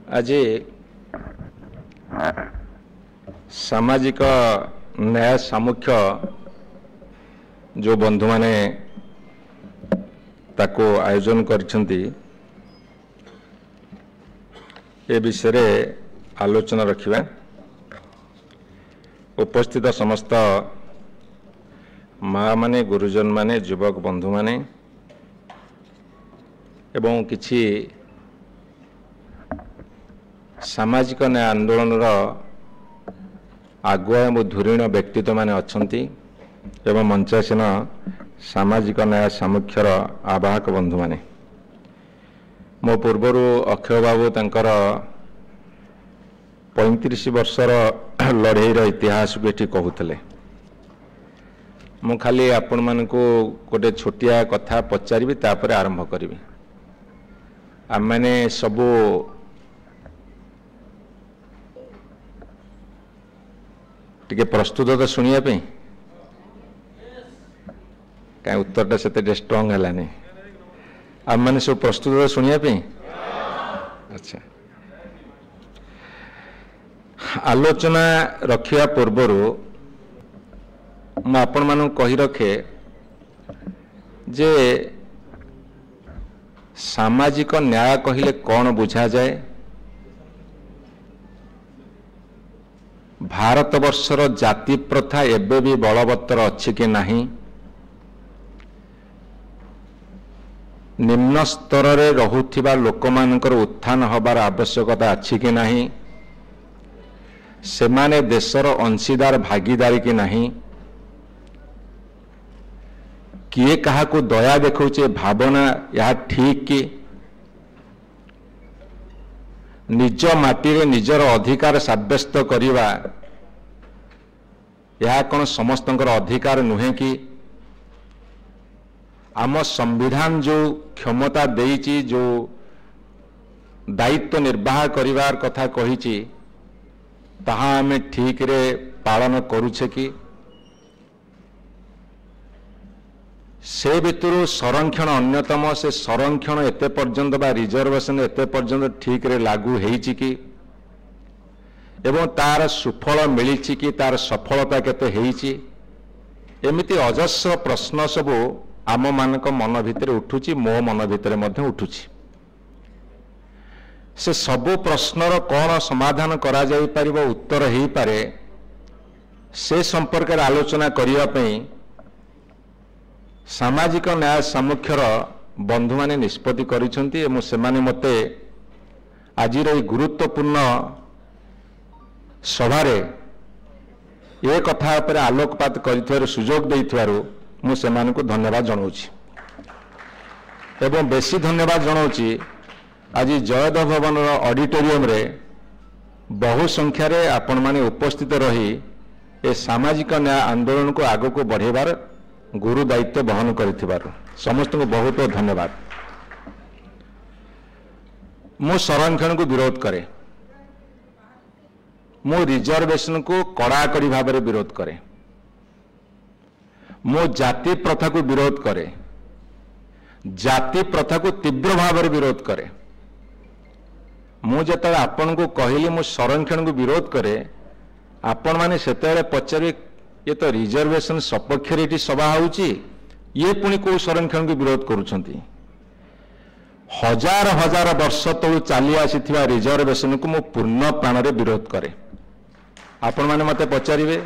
आज सामाजिक न्याय सामुख्य जो बंधु माने ताको आयोजन करछंती ए विषय आलोचना रखिबा। उपस्थित समस्त माँ माने गुरुजन माने युवक बंधु माने एवं किछि सामाजिक न्याय आंदोलन आगुआ एवं धुरीण व्यक्तित्व माने अछंती एवं मंचासीन सामाजिक न्याय सामुख्यर आवाहक बंधु माने मो पूर्वर अक्षय बाबू तंकर 35 वर्षर लड़ईर इतिहास को ये कहते मु खाली आपण मानकु गोटे छोटिया कथा पचारि तापर आरंभ करी। आम मैंने सबू टिके प्रस्तुत तो शुणिया कहीं उत्तरटा से स्ट्रंग है आम मैंने सब प्रस्तुत तो शुणिया अच्छा आलोचना रखिया पूर्वर मु आपण मानू कही रखे जे सामाजिक न्याय कहले कौन बुझा जाए। भारत वर्षर जाति प्रथा एबे भी बलवत्तर अच्छी कि नहीं, निम्न स्तर रे रहुथिबा लोकमानकर उत्थान हबार आवश्यकता अच्छी कि नहीं, सेमाने देशर अंशीदार भागीदारी कि नहीं, किए कहा को दया देखौचे भावना यह ठीक कि निज माटी रे निजर अधिकार साब्यस्त करिवा यह कौन समस्तंकर अधिकार नुहे कि आम संविधान जो क्षमता देइची जो दायित्व निर्वाह करिवार कथा कहिची ताहा आमे ठीक रे पालन करूछे कि से भितर संरक्षण अन्यतम से संरक्षण एते पर्यंत बा रिजर्वेशन एते पर्यंत ठीक रे लागू हेइची कि एवं तार सुफल मिली कि तार सफलता केते हेइची एमिति अजस्र प्रश्न सब आम मानक मन भितर उठुची मो मन भितर मध्य उठुची। से सबु प्रश्नर कौन समाधान करा जाई परिबो उत्तर हेई पारे से संपर्क रे आलोचना करिया पई सामाजिक न्याय सामुख्यर बंधु माने निष्पत्ति करिसंती एवं सेमाने मते आजिर ए गुरुत्वपूर्ण सभारे ए कथा पर आलोकपात करिथार सुजोग देइथारु मु सेमानकु धन्यवाद जनाउछि एवं बेसी धन्यवाद जनाउछि आज जयदेव भवन ऑडिटोरियम रे बहु संख्या रे आपण माने उपस्थित रही ए सामाजिक न्याय आंदोलन को आगो को बढ़ेबार गुरु दायित्व बहन करिथिबारु समस्त को बहुत बहुत धन्यवाद। मु संरक्षण को विरोध करे, मु रिजर्वेशन को कड़ाकड़ी भाव में विरोध करे, मु जाति प्रथा को विरोध करे, जाति प्रथा को तीव्र भाव में विरोध करे। मु जत आपण को कहली मु संरक्षण को विरोध करे आपण माने सेतेले पचारे ये तो रिजर्वेशन सपक्ष सभा होची ये पुणी को संरक्षण को विरोध करुछंती। हजार हजार वर्ष तलू चली आसीथिबा रिजर्वेशन को मु पूर्ण प्राण रे विरोध करे। आपण माने मते पचारिबे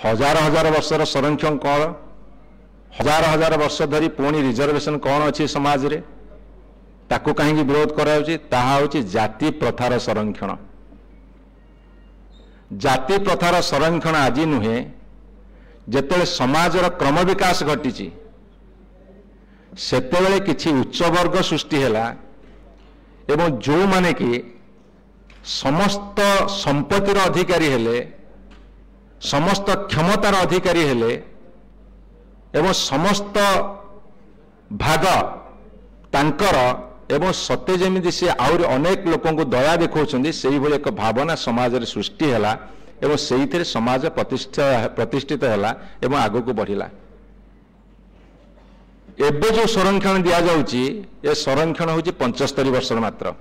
हजार हजार वर्षर संरक्षण कौन, हजार हजार वर्ष धरी पुणी रिजर्वेशन कौन अच्छी समाज रे ताकू कहीं विरोध कराउची ताहा होची जाति प्रथार संरक्षण। जाति प्रथार संरक्षण आज नुहे जेतेले समाजर क्रम विकास घटी सेतेबेले किछि उच्च वर्ग सृष्टि हैला एवं जो माने कि समस्त संपत्तिर अधिकारी हेले, समस्त क्षमतार अधिकारी हेले एवं समस्त भाग तांकर एवं सत्य जमिति से आउर अनेक लोकंकु दया देखौछन्ती सेही भली एक भावना समाज रे सृष्टि हैला एवं सेही समाज प्रतिष्ठित हैला एवं आगो को बढ़िला। एबे जो संरक्षण दिया जाउची ए संरक्षण होची 75 वर्ष मात्र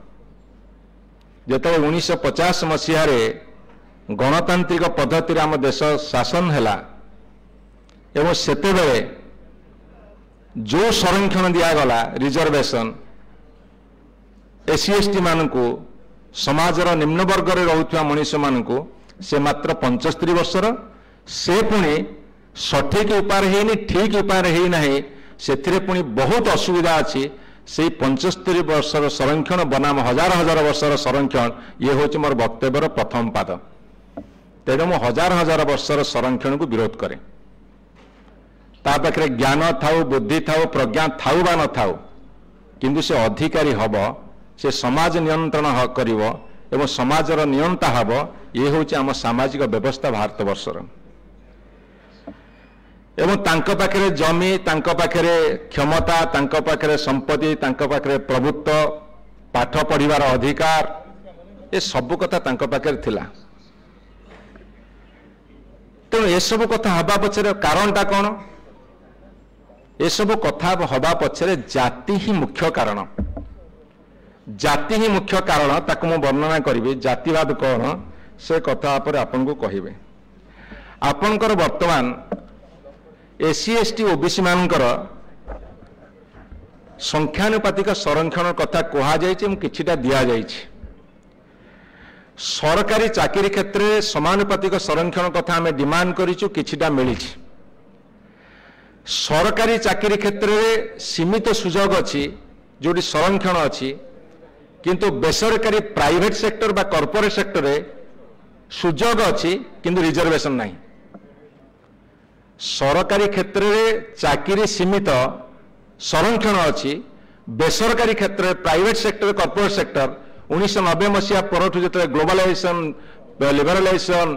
ଯେତେବେଳେ 1950 ମସିହାରେ ଗଣତାନ୍ତ୍ରିକ ପଦ୍ଧତିରେ ଆମ ଦେଶ ଶାସନ ହେଲା ଏବଂ ସେତେବେଳେ ଯେଉଁ ସଂରକ୍ଷଣ ଦିଆଗଲା ରିଜର୍ଭେସନ SC/ST ମାନଙ୍କୁ ସମାଜର ନିମ୍ନ ବର୍ଗରେ ରହୁଥିବା ମଣିଷମାନଙ୍କୁ ସେ ମାତ୍ର 75 ବର୍ଷର ସେ ପୁଣି ସଠିକ ଉପାୟରେ ହେଇନି ଠିକ ଉପାୟରେ ହେଇନାହିଁ ସେଥିରେ ପୁଣି ବହୁତ ଅସୁବିଧା ଅଛି ସେଇ 75 ବର୍ଷର ସଂରକ୍ଷଣ ବନାମ ହଜାର ହଜାର ବର୍ଷର ସଂରକ୍ଷଣ ଇଏ ହେଉଛି ମୋର ବକ୍ତବ୍ୟର ପ୍ରଥମ ପାଦ ତେଣୁ ମୁଁ ହଜାର ହଜାର ବର୍ଷର ସଂରକ୍ଷଣକୁ ବିରୋଧ କରେ ତା ପାଖରେ ଜ୍ଞାନ ଥାଉ ବୁଦ୍ଧି ଥାଉ ପ୍ରଜ୍ଞା ଥାଉ ବା ନଥାଉ କିନ୍ତୁ ସେ ଅଧିକାରୀ ହେବ ସେ ସମାଜ ନିୟନ୍ତ୍ରଣ କରିବ ଏବଂ ସମାଜର ନିୟନ୍ତା ହେବ ଇଏ ହେଉଛି ଆମ ସାମାଜିକ ବ୍ୟବସ୍ଥା ଭାରତବର୍ଷର ଏବଂ ତାଙ୍କ ପାଖରେ ଜମି ତାଙ୍କ ପାଖରେ କ୍ଷମତା ତାଙ୍କ ପାଖରେ ସମ୍ପତ୍ତି ତାଙ୍କ ପାଖରେ ପ୍ରଭୁତ୍ୱ ପାଠ ପଢ଼ିବାର ଅଧିକାର ଏ ସବୁ କଥା ତାଙ୍କ ପାଖରେ ଥିଲା ତେଣୁ ଏସବୁ କଥା ହେବା ପଛରେ କାରଣଟା କ'ଣ ଏସବୁ କଥା ହେବା ପଛରେ ଜାତି ହିଁ ମୁଖ୍ୟ କାରଣ ଜାତି ହିଁ ମୁଖ୍ୟ କାରଣ ତାକୁ ମୁଁ ବର୍ଣ୍ଣନା କରିବି ଜାତିବାଦ କ'ଣ ସେ କଥା ଉପରେ ଆପଣଙ୍କୁ କହିବେ ଆପଣଙ୍କର ବର୍ତ୍ତମାନ SC/ST OBC ମାନଙ୍କର ସଂଖ୍ୟାନୁପାତିକ ସଂରକ୍ଷଣ କଥା କୁହାଯାଇଛି ଏବଂ କିଛିଟା ଦିଆଯାଇଛି ସରକାରୀ ଚାକିରି କ୍ଷେତ୍ରରେ ସମାନୁପାତିକ ସଂରକ୍ଷଣ କଥା ଆମେ ଡିମାଣ୍ଡ କରିଛୁ କିଛିଟା ମିଳିଛି ସରକାରୀ ଚାକିରି କ୍ଷେତ୍ରରେ ସୀମିତ ସୁଯୋଗ ଅଛି ଯେଉଁଠି ସଂରକ୍ଷଣ ଅଛି କିନ୍ତୁ ବେସରକାରୀ ପ୍ରାଇଭେଟ ସେକ୍ଟର ବା କର୍ପୋରେଟ ସେକ୍ଟରରେ ସୁଯୋଗ ଅଛି କିନ୍ତୁ ରିଜର୍ଭେସନ ନାହିଁ ସରକାରୀ କ୍ଷେତ୍ରରେ ଚାକିରି ସୀମିତ ସଂରକ୍ଷଣ ଅଛି ବେସରକାରୀ କ୍ଷେତ୍ରରେ ପ୍ରାଇଭେଟ ସେକ୍ଟର କର୍ପୋରେଟ ସେକ୍ଟର 1990 ମସିହା ପରଠୁ ଯେତେବେଳେ ଗ୍ଲୋବାଲାଇଜେସନ ଲିବରାଲାଇଜେସନ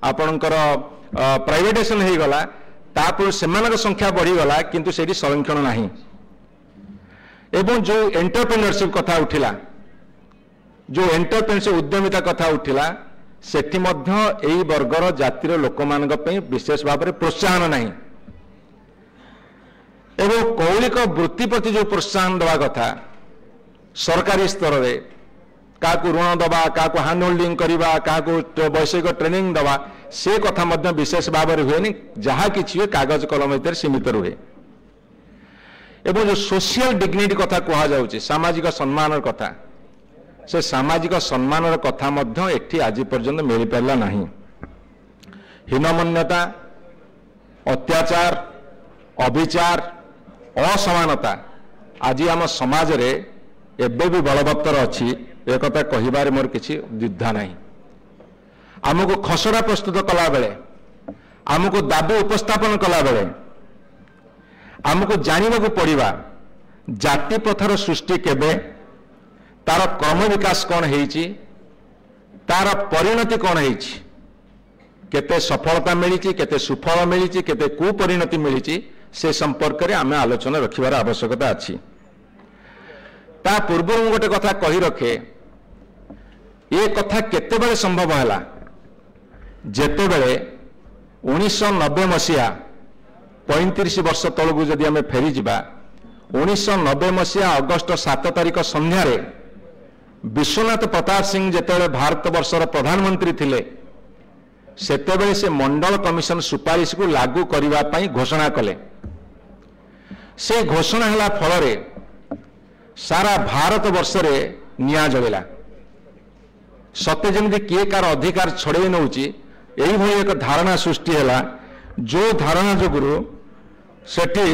ଆପଣଙ୍କର ପ୍ରାଇଭେଟାଇଜେସନ ହେଇଗଲା ତାପରେ ସେମାନଙ୍କ ସଂଖ୍ୟା ବଢ଼ିଗଲା କିନ୍ତୁ ସେଠି ସଂରକ୍ଷଣ ନାହିଁ ଏବଂ ଯେଉଁ ଏଣ୍ଟରପ୍ରେନ୍ୟରସିପ୍ କଥା ଉଠିଲା ଯେଉଁ ଏଣ୍ଟରପ୍ରେନ୍ୟରସିପ୍ ଉଦ୍ୟମିତା କଥା ଉଠିଲା ସେଠି ମଧ୍ୟ ଏହି ବର୍ଗର ଜାତିର ଲୋକମାନଙ୍କ ପାଇଁ ବିଶେଷ ଭାବରେ ପ୍ରୋତ୍ସାହନ ନାହିଁ ଏବଂ କୌଳିକ ବୃତ୍ତି ପ୍ରତି ଯେଉଁ ପ୍ରୋତ୍ସାହନ ଦେବା କଥା ସରକାରୀ ସ୍ତରରେ କାହାକୁ ଋଣ ଦେବା କାହାକୁ ହ୍ୟାଣ୍ଡ ହୋଲ୍ଡିଂ କରିବା କାହାକୁ ବୈଷୟିକ ଟ୍ରେନିଂ ଦେବା ସେ କଥା ମଧ୍ୟ ବିଶେଷ ଭାବରେ ହୁଏନି ଯାହା କିଛି ହୁଏ କାଗଜ କଲମ ଭିତରେ ସୀମିତ ରୁହେ ଏବଂ ଯେଉଁ ସୋସିଆଲ ଡିଗ୍ନିଟି କଥା କୁହାଯାଉଛି ସାମାଜିକ ସମ୍ମାନର କଥା ସେ ସାମାଜିକ ସମ୍ମାନର କଥା ମଧ୍ୟ ଏଠି ଆଜି ପର୍ଯ୍ୟନ୍ତ ମିଳିପାରିଲା ନାହିଁ ହୀନମନ୍ୟତା ଅତ୍ୟାଚାର ଅବିଚାର ଅସମାନତା ଆଜି ଆମ ସମାଜରେ ଏବେ ବି ବଳବତ୍ତର ଅଛି एकथा कहिबार मोर किसी द्विधा नहीं आमको खसड़ा प्रस्तुत कला बेले आमको दाबी उपस्थापन कला बेले आमको जानवाक पड़ा जाति प्रथार सृष्टि केबे तार क्रम विकास कौन है तार परिणति कौन है केते सफलता मिली केते सुफल मिली केते कुपरिणति मिली से संपर्क में आम आलोचना रखिबार आवश्यकता अच्छी ता पूर्व गोटे कथा कही रखे ये कथा केते बेले संभव है जेते बेले 1990 मसीहा 35 वर्ष तलू जदि आम फेरी जा 1990 मसीहा अगस्ट 7 तारिख संध्यार विश्वनाथ प्रताप सिंह जेते भारत वर्षर प्रधानमंत्री थिले सेतेबेले से मंडल कमिशन सुपारिश को लागू करने घोषणा कले से घोषणा है फल सारा भारत वर्ष रे निया जलिला सत्य जमी किए कार अधिकार छड़े नौची यही भाई एक धारणा सृष्टि है जो धारणा जोगुरु सेठी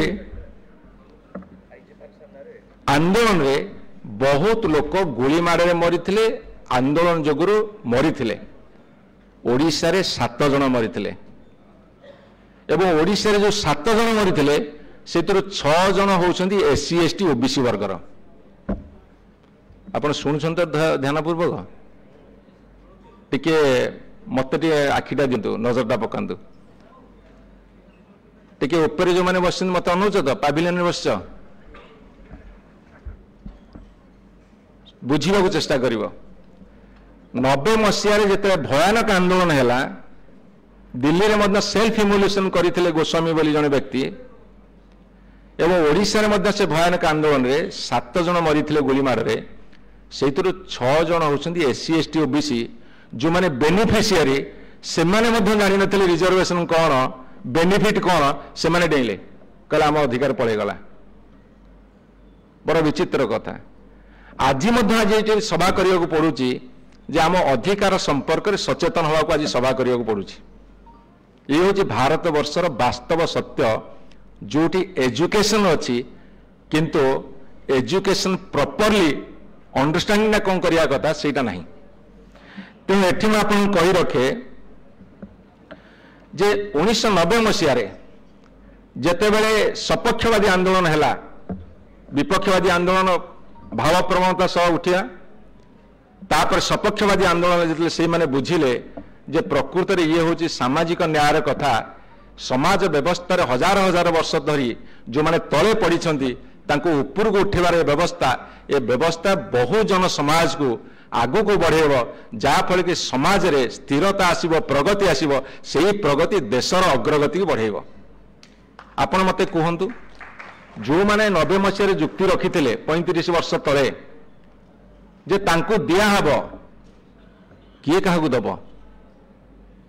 आंदोलन रे बहुत लोक गुली माड़े मरी आंदोलन जोगुरु मरी ओडिशा रे 7 जन मरी एवं ओडिशा रे जो 7 जन मरी से 6 जन होउछंती SC/ST OBC वर्गर आपण शुणुछन तो ध्यानपूर्वक टिके मत आखिटा दिंतु नजरटा पकांतु टिके ऊपर जो मैंने बस मत अनुच तो पाविलियन बस बुझा चेष्टा कर 90 मसीह जिते भयानक आंदोलन है दिल्ली में सेल्फ इमोल्यूशन करते गोस्वामी बोली जड़े व्यक्ति एवं ओडिशा रे से भयानक आंदोलन रे 7 जन मरी गुलीमाड़े से 6 जन होती एससी एसटी ओबीसी जो माने बेनिफिशियरी से माने जानी नथिले रिजर्वेशन कौन बेनिफिट कौन से माने डेले कहला आम अधिकार पड़ेगला बड़ विचित्र कथा आज आज सभा करने को पड़ुची जे आम अधिकार संपर्क में सचेतन होगा आज सभा करने को पड़ुची ये हूँ भारत वर्षर वास्तव सत्य जोटी एजुकेशन अच्छी किंतु एजुकेशन प्रॉपरली अंडरस्टैंडिंग ना कौन करिया कथा सेटा नहीं तेणु एठी मैं आपन कही रखे जे 1990 मसीह जेतेबेले सपक्षवादी आंदोलन हैला विपक्षवादी आंदोलन भाव प्रवणता सह उठिया तापर सपक्षवादी आंदोलन जितले से माने बुझिले जे प्रकृत रे ये होची सामाजिक न्याय कथा समाज व्यवस्था रे हजार हजार वर्ष धरी जो माने तले पड़ीछंती तांको ऊपर को उठेबार व्यवस्था ए व्यवस्था बहुजन समाज को आगु को बढ़ेब जहाँफल कि समाज रे स्थिरता आसीबो प्रगति आसीबो सेही प्रगति देशर अग्रगति को बढ़ेब आपण मते कहंतु जो माने 90 मसीह जुक्ति रखिथिले 35 वर्ष तले जे तांको दिया हबो किए काहाकू दब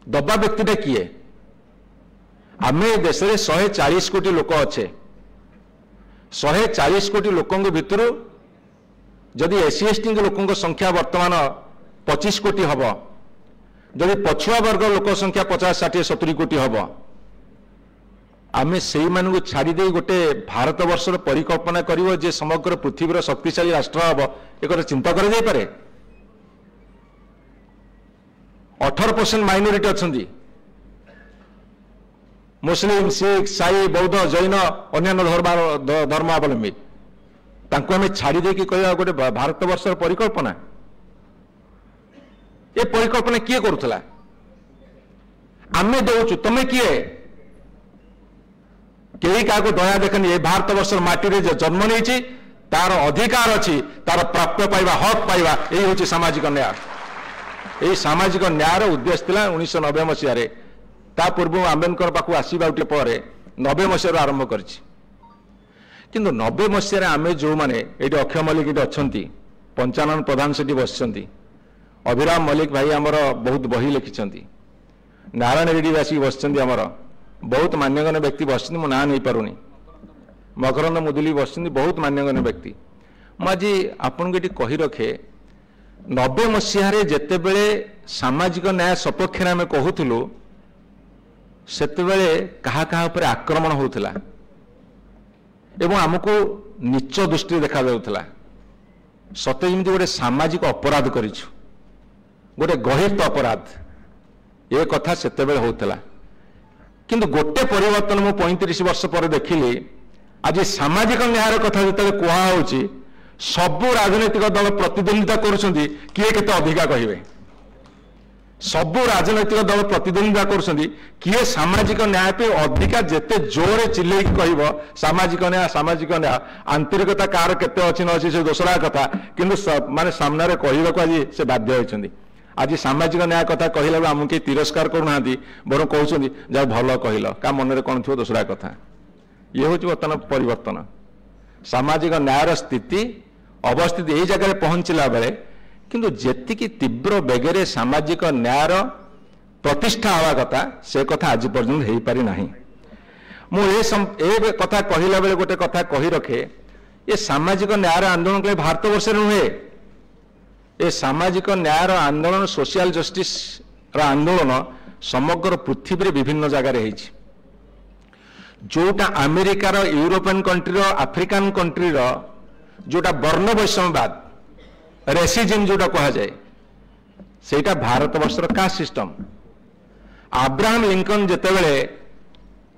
दबा व्यक्तिटा किए आमे देश रे 140 कोटी लोक अच्छे 140 कोटी लोकों भितर जदि एससी एसटी लोकों संख्या वर्तमान 25 कोटी हम जदि पछुआ वर्ग लोक संख्या 50 60 70 कोटी हम आमे से मानू छाड़ी दे गोटे भारत वर्षर परिकल्पना करिवो जे समग्र पृथ्वीर शक्तिशाली राष्ट्र हम एक चिंता कर जाई पारे 18% माइनोरिटी अच्छी मुस्लिम सिख साई बौद्ध जैन अन्य धर्मावलंबी तांको हमें छाड़ी देकी कहवा गोटे भारत वर्षर परिकल्पना ये परिकल्पना किए करुला आमे दौचु तमे किए कई क्या दया देखनी ये भारत वर्षर माटी रे जन्म नहीं तार अधिकार अच्छी तार प्राप्य पाइबा हक पाइबा यही हूँ सामाजिक न्याय यही सामाजिक न्यायर उद्देश्य था 1990 मसीह ता पूर्व आंबेडकर पाखु आसवा पर 90 मसीह आरंभ कर 90 मसीह आम जो मैंने ये अक्षय मल्लिक ये अच्छा पंचानन प्रधान से बस अभिराम मल्लिक भाई आमर बहुत बही लिखिं नारायण रेड्डी आसिक बस बहुत मान्यगण्य व्यक्ति बस मो ना नहीं पारुनी मकरंद मुदुली बस बहुत मान्यगण्य व्यक्ति मुझे आपन को कही रखे 90 मसीह जितेबले सामाजिक न्याय सपक्ष आम कहूलु सेतेबेले कहा कहा पर आक्रमण होता एवं आमको नीच दृष्टि देखा जाउथला सते जमी गोटे सामाजिक अपराध करिछु गोटे गहित अपराध ये कथा सेतेबेले होता किंतु गोटे परिवर्तन मु 35 वर्ष पर देखिली आज सामाजिक न्याय कथा जिते कहुच्छी सबु राजनैतिक दल प्रतिद्वंदिता करुछंती किए केते अधिका कहिबे सबु राजनैतिक दल प्रतिद्वंदिता करुछंती किए सामाजिक न्याय पे अधिका जेते जोरे चिल्ले कहब सामाजिक न्याय आंतरिकता कार केते अछि न अछि से दोसरा कथा किंतु माने सामने कहबा को आज से बाध्य होइछंती आज सामाजिक न्याय कथा कहला आम के तिरस्कार करूना बर कहते जा भल कहल का मन में कौन थो दूसरा कथा ये हूँ बर्तमान परिवर्तन सामाजिक न्यायर स्थिति अवस्थिति यही जगह पहुंचला बेले किंतु जेतिकी तीव्र बेगरे सामाजिक न्यायर प्रतिष्ठा हवा कथा से कथा आज पर्यंत हो पारि नाही मुझे कथा कहला बेले गोटे कथा कही रखे ये सामाजिक न्यायर आंदोलन के भारत वर्ष नुहे ए सामाजिक न्यायर आंदोलन सोशल जस्टिस आंदोलन समग्र पृथ्वी रे विभिन्न जगह जोटा अमेरिकार यूरोपियन कंट्री आफ्रिकान कंट्री जोटा वर्ण वैषम्यवाद रेसिज्म जोटा कहा जाए सेटा भारत वर्षर कास्ट सिस्टम अब्राहम लिंकन जेतेबेले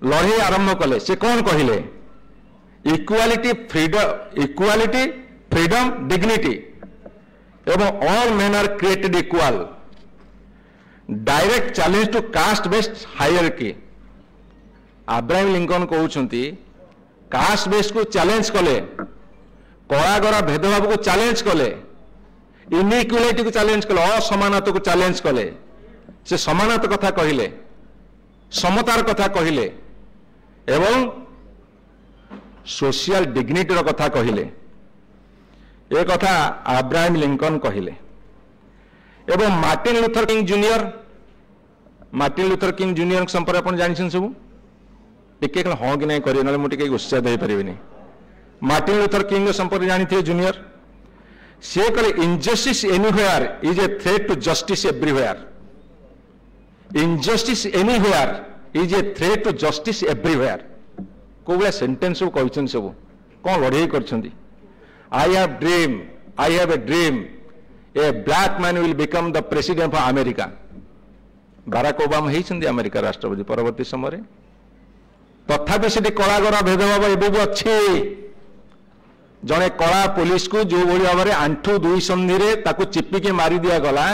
लड़े आरंभ कले से कौन कहले इक्वालिटी फ्रीडम डिग्निटी एवं all men are created equal direct challenge to caste based hierarchy Abraham Lincoln कहते कास्ट बेस्ड को चैलेंज कले कलागरा भेदभाव को चैलेंज कले इनइक्वालिटी को चैलेंज कले असमानता को चैलेंज कले से समानता कथा कहले समतार कथा कहले एवं सोशल डिग्निटी कथा कहले ए कथा अब्राहम लिंकन कहले। एवं मार्टिन लूथर किंग जूनियर संपर्क आप जानते सब टिके हाँ कि नहीं करें ना मुझे उत्साह दे पारे। मार्टिन लूथर किंग संपर्क जानते जूनियर सी कहले injustice anywhere is a threat to justice everywhere. Injustice anywhere is a threat to justice everywhere को भाया सेंटेंस सब कहते सब कौन लड़े कर I have a dream a black man will become the president of America. Barack Obama होती America राष्ट्रपति परवर्ती समय तथापि से कलागर भेदभाव एवं भी अच्छे। जड़े कला पुलिस को जो भाई भाव में आंठू दुई संधि में चिपिकी मारी दिया गला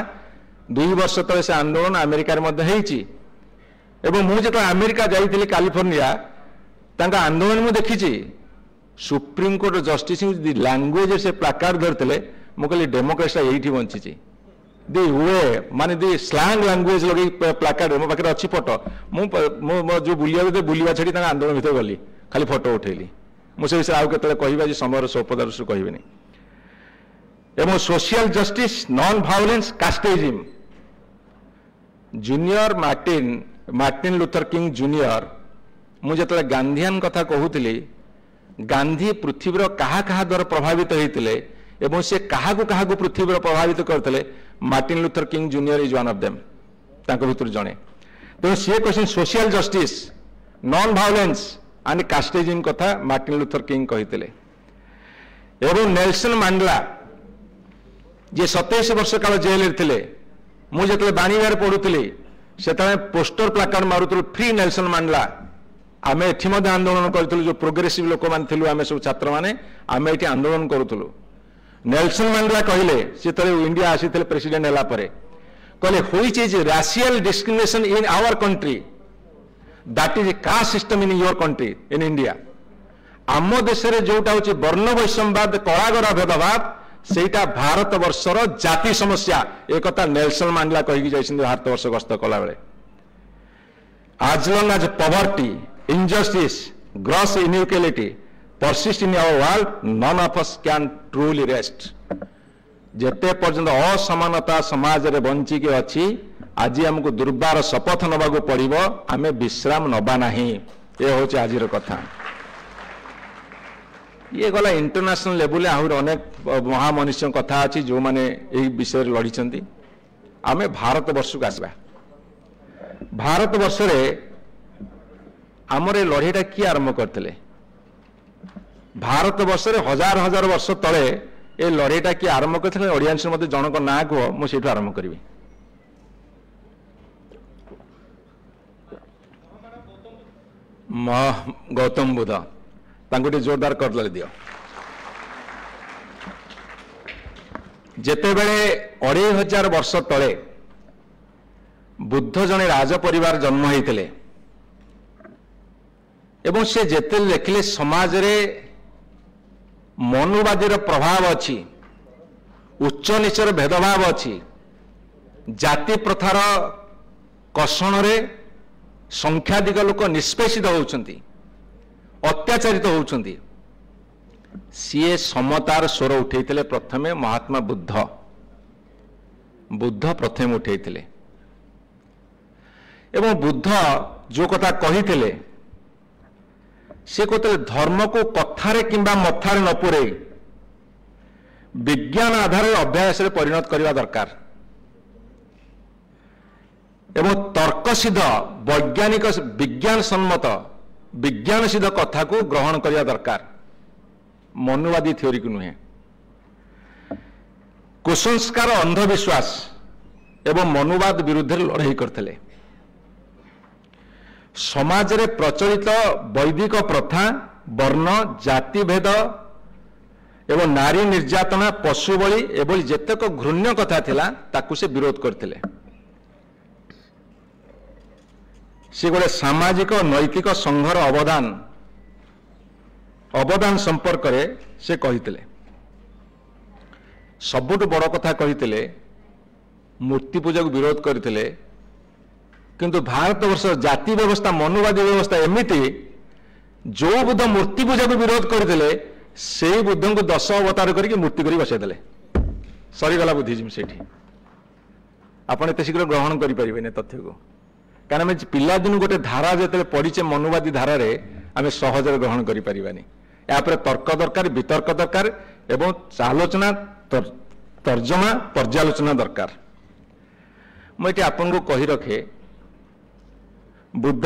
2 वर्ष तले से आंदोलन अमेरिकार होती। मुझे अमेरिका जाइए कैलिफोर्निया आंदोलन मुझे देखी सुप्रीम कोर्ट जस्टिस लैंग्वेज से प्लाकार्ड धरते मुझे डेमोक्रेसी यही बंची दि वे माने दि स्लांग लैंग्वेज लगे प्लाकार्ड मो पाखे अच्छी फोटो मु जो बुलिया छाड़ी आंदोलन भीतर गली खाली फोटो उठेली मुझे विषय आउ के कह समय सौपदार कहबी। एवं social justice non violence casteism junior Martin Luther King junior मुझे गांधीयन कथा कहूली गांधी पृथ्वीर क्या द्वारा प्रभावित होते एवं से क्या पृथ्वी प्रभावित करते Martin Luther King junior is one of them भर जड़े। तेणु सी question social justice non violence and casteism कथा मार्टिन लूथर किंग कहते। एवं नेल्सन मांडेला जे 27 वर्ष काल जेल थे मुझे बाणीबार पढ़ुली से पोस्टर प्लाकार्ड मारुलु फ्री नेल्सन मांडेला। आम एटी आंदोलन करूँ जो प्रोग्रेसिव लोक मैंने आम सब छात्र मैंने आम ये आंदोलन करूँ। नेल्सन मांडेला कहले सी इंडिया आसी प्रेसिडेंट है कहले which is racial discrimination in our country that is caste system in your country in India. आम देश में जोटा हूँ वर्ण वैषम्यवाद कलागर भेदभाव सेटा भारत वर्षर जाति समस्या एक नेल्सन मांडेला कहीकि जाइछन्ति भारत वर्ष गस्त कला बेले। As long as poverty injustice gross inequality persist in our world none of us can truly rest। जेते पर्यंत असमानता समाज रे बंची के अच्छी आज हमको दुर्बार शपथ नबाकू पड़िबो आमे विश्राम नबा नहीं। ये होचे आजिर कथा। ये गला इंटरनेशनल लेवल आहुर अनेक महामनुष्य कथा अच्छी जो माने यही विषय लड़ी आमे भारत वर्ष को आसबा। भारत वर्ष रे आमर लड़ाईटा किए आरंभ करते भारत वर्ष में हजार हजार वर्ष तले ये लड़ाईटा किए आरंभ करते ऑडियंस मत जनक ना कह मुझे आरंभ करी। गौतम बुद्ध तांको जोरदार कर दियो। जेतेबेले 2500 वर्ष तले बुद्ध जने राज परिवार जन्म होते एवं से जेते लिखले समाज रे मनुवादी प्रभाव अच्छी उच्च नीचर भेदभाव अच्छी जाति प्रथार कषण रे संख्याधिक लोक निष्पेषित होउछंती अत्याचारित होउछंती सीए समतार स्वर उठेइथिले प्रथमे महात्मा बुद्ध प्रथम उठेइथिले एवं बुद्ध जो कथा कहिथिले से कहते धर्म को कथारे किंबा मथारे न पुरे विज्ञान आधार अभ्यास रे परिणत करने दरकार एवं तर्क सिद्ध वैज्ञानिक विज्ञान सम्मत विज्ञान सिद्ध कथा को ग्रहण करने दरकार मनुवादी थ्योरी को नुहे। कुसंस्कार अंधविश्वास एवं मनुवाद विरुद्ध लड़ाई करते समाज रे प्रचलित वैदिक प्रथा वर्ण जाति भेद एवं नारी निर्यातना पशु बलि एवं जेतक घृण्य कथा थिला ताकू से विरोध करथिले। से गोटे सामाजिक नैतिक संघर अवदान संपर्क रे से कहिथिले। सबुठ बड़ कथा कहिथिले मूर्ति पूजा को विरोध करथिले किंतु भारत वर्ष जाति व्यवस्था मनुवादी व्यवस्था एमती जो बुद्ध मूर्ति पूजा को विरोध करते से बुद्ध को 10 अवतार करके मूर्ति कर बसईदे सरीगला बुद्धिजीवी से आपड़ एत शीघ्र ग्रहण करें तथ्य को कारण पिलादिन गोटे धारा जो पढ़ीचे मनुवादी धारा आम सहज ग्रहण करें यापर तर्क दरकार वितर्क दरकार एवं आलोचना तर्जमा पर्यालोचना दरकार मुझे आपन को कही रखे बुद्ध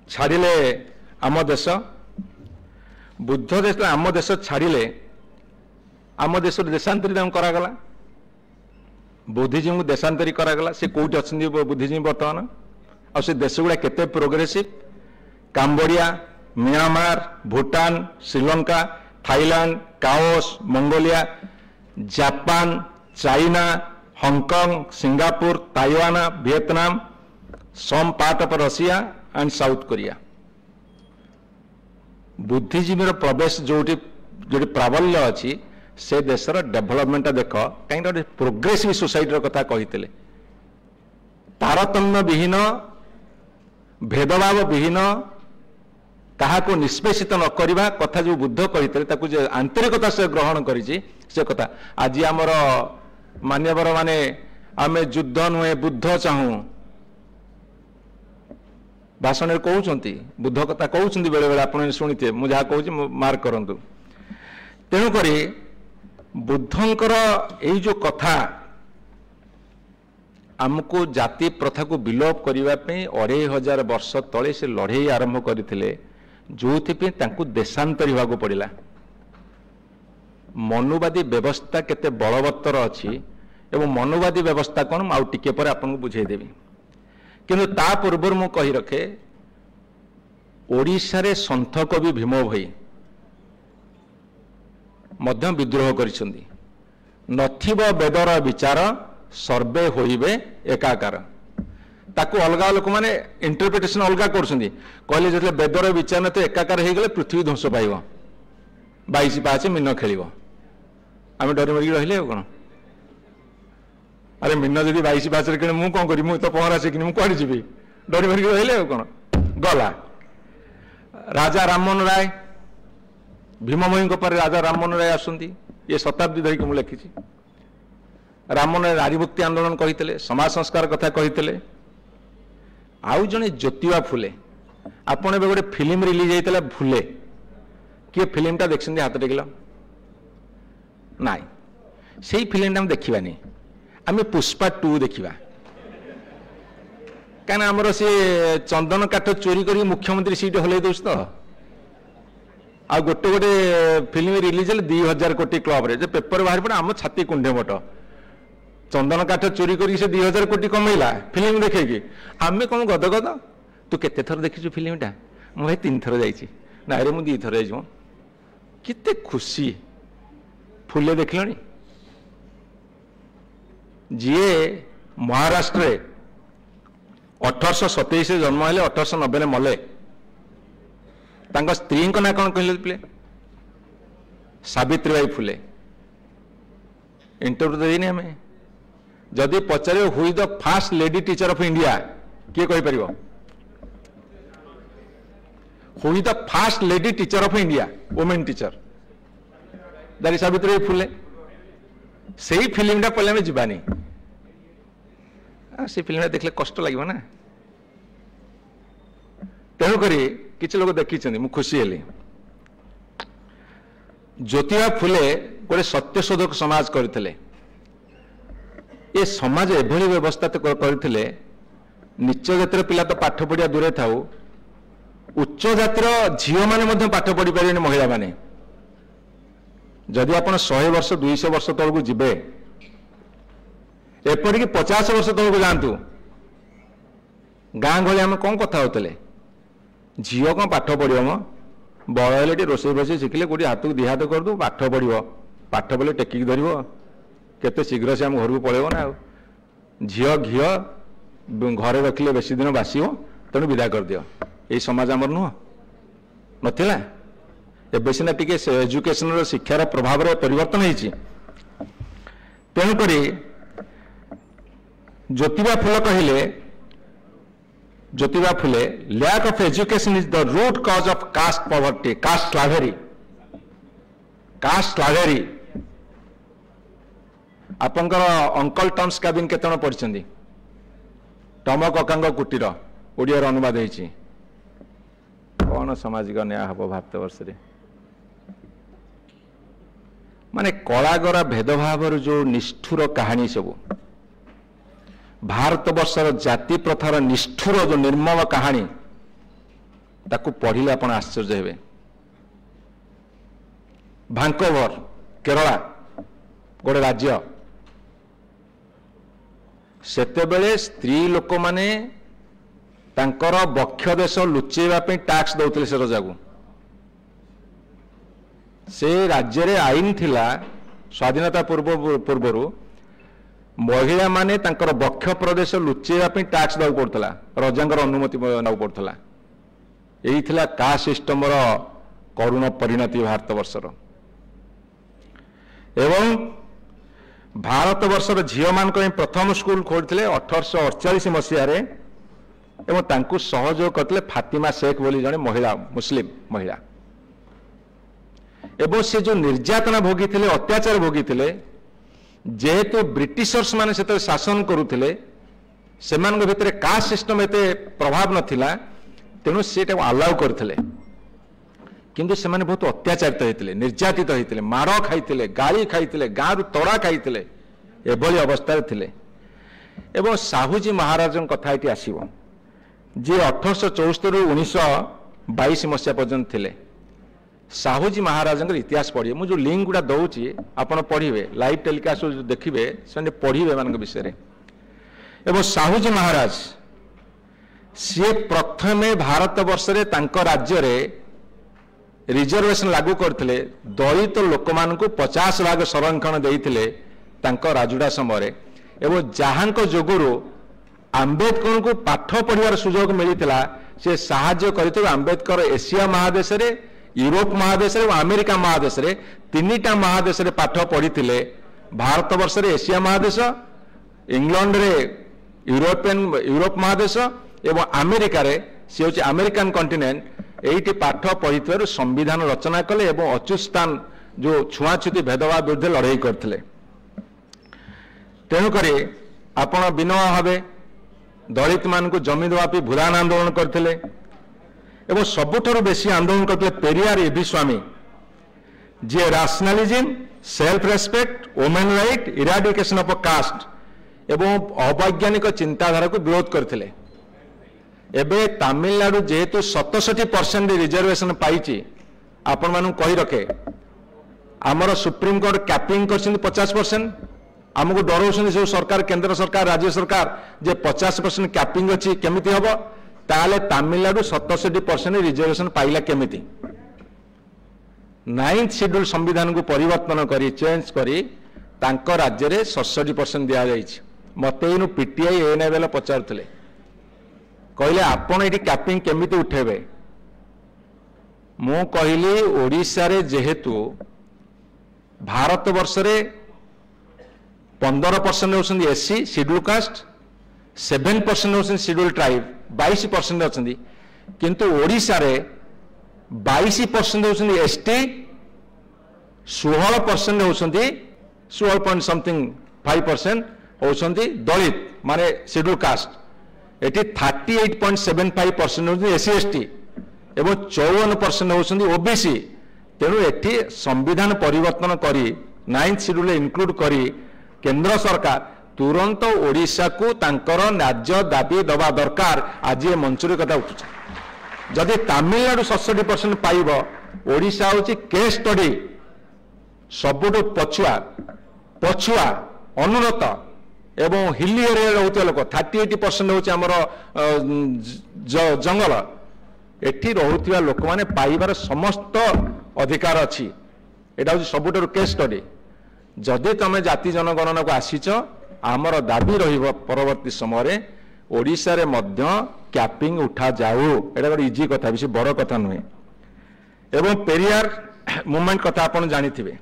छाड़िले आम देश बुद्ध देश आम देश छाड़िले आम देश देशांतरित करागला बुद्धिजीवी को देशांतरी करागला से कौटी अच्छे बुद्धिजीवी बर्तमान आ से देश गुड़ा केते progressive Cambodia Myanmar Bhutan Sri Lanka Thailand Laos Mongolia Japan China Hong Kong Singapore Taiwan Vietnam some part of Russia and South Korea बुद्धिजीवी प्रवेश जो प्राबल्य अच्छी से देशर डेभलपमेंट देख कहीं प्रोग्रेसिव सोसाइटी कथा कही तारतम्य विहीन भेदभाव विहीन कहा को निष्पेषित न करवा कथा जो बुद्ध कही आंतरिकता से ग्रहण करी से कथा आज आमर मान्यवर माने आमे युद्ध नुहे बुद्ध चाहूँ भाषण कहते बुद्ध कथा कहते बेले बेले आप शुणिथे मुझे जहाँ कहूँ मार्क करूँ तेणुक बुद्धंकर यही जो कथा आमको जाति प्रथा को विलोप करने 2500 वर्ष तले से लड़े आरंभ करते जो देशांतरी होगा पड़ा मनुवादी व्यवस्था केते बलवत्तर अच्छी एवं मनुवादी व्यवस्था कौन आउ टिके पर आपको बुझेदेवी किंतु ता पूर्व मु कही रखे ओडिशा रे संत कवि भीम भई मध्य विद्रोह करिसंदी नथिब वेदर विचार सर्वे होइबे एकाकार ताकू अलगा लोक माने इंटरप्रिटेशन अलगा करछंदी कहले जतले वेदर विचार न तो एकाकार हे गले पृथ्वी ध्वंस पाइबो 22 पाचे मीन खेलिबो आमे डर मरी रहिले कोन अरे मीन जदि 22 पाचे खेले मु कोन करी मु तो पहरा सिखनी मु कोडी जिबी डर मरी रहिले कोन गला राजा राममोहन राय भीममोही पर राजा राममोहन राय आसुंदी ये शताब्दी धरिक मु लिखी राममोहन राय नारी मुक्ति आंदोलन कही समाज संस्कार कथा कही आउ जने ज्योतिबा फुले आपण एबे गोटे फिल्म रिलीज होता फुले किए फिल्मटा देखते हाथ टेकिल नाई से फिल्मटा देखा आम पुष्पा 2 देखा कहीं आमर सी चंदन काठ चोरी कर मुख्यमंत्री सीट हल दौर तो आ गोटे गोटे फिल्म रिलीज है 2000 कोटी क्लब रे पेपर बाहर पड़े आम छाती कुंडे मट चंदन काठ चोरी कर 2000 कोटी कमेला फिल्म देखे आम कौन गदगद तू केते थर देखी फिल्मटा मु भाई 3 थर जाइए ना रे मुझे 2 थर जाते खुशी फुले देखल जी महाराष्ट्र 1827 जन्म है 1890 मले स्त्री ना कौन कहले सावित्रीबाई फुले इंटरव्यू देनी आम जदि पचार who is the first lady teacher of India किए कहीपर who is the first lady teacher of India women teacher that is Savitribai Phule से ही फिल्मटा पहले आम जावानी से फिल्म देखले कष्ट लगे ना तेणुक किसी लोग देखी मु खुशी हेली ज्योतिबा फुले गोटे सत्यशोधक समाज करते ये समाज एभली व्यवस्था तो करते नीच जातिर पिला तो पाठ पढ़िया दूरे थाऊ उच्च जातिर झील मैंने पाठ पढ़ी पारे महिला माने जदि आप 100 वर्ष 200 वर्ष तौक जीवे एपरिक 50 वर्ष तौक जातु गाँ गली आम कौन कथा होते झील कौन पाठ पढ़ो म बड़ हेल्ले रोषे बस शिखिले कौटी हाथ को 2 हाथ कर दू पाठ पढ़ो पाठ पढ़े टेकिक धर केते शीघ्र से आम घर को पलैब ना झील घी घरे रखिले बेसी दिन बासिब तेणु विदा कर दियो यही समाज आमर नुह नाला एबे सीना टिके एजुकेशन शिक्षार प्रभाव रे परिवर्तन होती तेणुक ज्योतिबा फुले कहले Jyotiba Phule lack of education is the root cause of caste poverty caste slavery caste slavery आपंकर अंकल टम्स कैबिन केतन पढ़ी टम कका कुटीर ओडिया अनुवाद होती कौन सामाजिक न्याय हम भारत वर्ष माने कलागरा भेदभाव जो निष्ठुर कहानी सब भारत वर्षर जाति प्रथार निष्ठुर जो निर्मम कहानी ताकू पढ़िले आपण आश्चर्य हेबे। भांकोवर केरला गोटे राज्य सेतेबेले स्त्री लोक माने तांकर बक्ष देश लुचेवा पे टैक्स दौते से रजा को से राज्य रे आईन थिला स्वाधीनता पूर्व महिला माने तांकर बक्ष प्रदेश लुचेवा पे टैक्स दौ पड़तला रजांकर अनुमति नौ पड़तला यही थिला का सिस्टम रो करुण परिणति भारत वर्षर एवं भारत वर्षर झील मान प्रथम स्कूल खोलते 1848 मसीह एवं तांकु सहयोग करते फातिमा शेख बोली जड़े महिला मुस्लिम महिला एवं से जो निर्यातना भोगी थे अत्याचार भोगी थे जेहेतु ब्रिटिशर्स माने से शासन करुले से भितर कास्ट सिस्टम एते प्रभाव नथिला तेणु से अलाउ करते किंतु से माने बहुत अत्याचारित होते निर्यातित होते माड़ खाई गाड़ी खाई गाँव तड़ा खाई एभली अवस्था थे एवं साहूजी महाराज कथा ये आसव जी 1874 1922 मसीहा पर्यंत थे साहूजी महाराज इतिहास पढ़िए मुझे लिंक गुड़ा दौची आपड़ पढ़े लाइव टेलीकास्ट देखिए से पढ़े मान विषय एवं साहूजी महाराज सी प्रथमे भारत वर्ष राज्य रिजर्वेशन लागू करते दलित लोक मान 50 भाग संरक्षण देते राजुड़ा समय एवं जहां जोगुरु आंबेडकर को पाठ पढ़ार सुजोग मिलता से साहाय्य करते आंबेडकर एशिया महादेश यूरोप महादेश और अमेरिका महादेश तीनिटा महादेश पाठ पढ़ी भारत वर्ष एशिया महादेश इंग्लैंड रे यूरोप महादेश एवं अमेरिका रे से होची अमेरिकन कॉन्टिनेंट एटी पाठ पढ़ी संविधान रचना कले एवं अच्युतान जो छुआछुती भेदभाव विरुद्ध लड़ाई करते तेणुक आपण विनय भावे दलित मान को जमी देवापी भूदान आंदोलन करते एवं सबुठारु बेसी आंदोलन करते पेरियार एबी स्वामी जे rationalism self respect women right eradication of caste एवं अवैज्ञानिक चिंताधारा को विरोध करते एबे तमिलनाडु जेहेतु 67% रिजर्वेशन पाई आपण मानू कही रखे आमर सुप्रीम कोर्ट कैपिंग कर 50% आमको डर सब सरकार केंद्र सरकार राज्य सरकार जे 50% कैपिंग अच्छी केमिति हम ताले तमिलनाडु 67% रिजर्वेशन पाइला केमिति 9th शेड्यूल संविधान को परिवर्तन करी चेंज करी तांको राज्य रे 67% दिया जाइछि मते इनु पीटीआई एने बेला पचारथले कहले आपण एटी कैपिंग केमिति उठेबे मु कहली ओडिसा रे जेहेतु भारत वर्ष रे 15% होती एससी शेड्यूल कास्ट 7% होती शेड्यूल ट्राइब 22% अच्छी किंतु ओडिशा रे 22% होती एसटी 16% होती 16.5% होती दलित माने शेड्यूल कास्ट एटी 38.75% होती एससी एसटी एवं 54% होती ओबीसी तेणु एटी संविधान परिवर्तन करी 9th शेड्यूल इनक्लूड करी केंद्र सरकार तुरंत ओडिशा को तांकर न्याय दाबी दबा दरकार आज ये मंचूरी कथा उठुछ जदि तमिलनाडु 67% पाइब ओडिशा होची केस स्टडी सबुठु पछुआ अनुन्नत एवं हिली एरिया रहउते लोक 38% होची हमर जंगल एठी रहउतिबा लोक माने पाइबार समस्त अधिकार अछि एटा होची सबुठु केस स्टडी जदि तुम जाति जनगणना को आसीच आमर दाबी रहिबो परवर्ती समय ओडिशा रे मध्य कैपिंग उठा जाऊ एटा गोटे इजी कथा बेसी बड़ कथा नुहे एवं पेरियार मूवमेंट कथा आपण जानिथिबे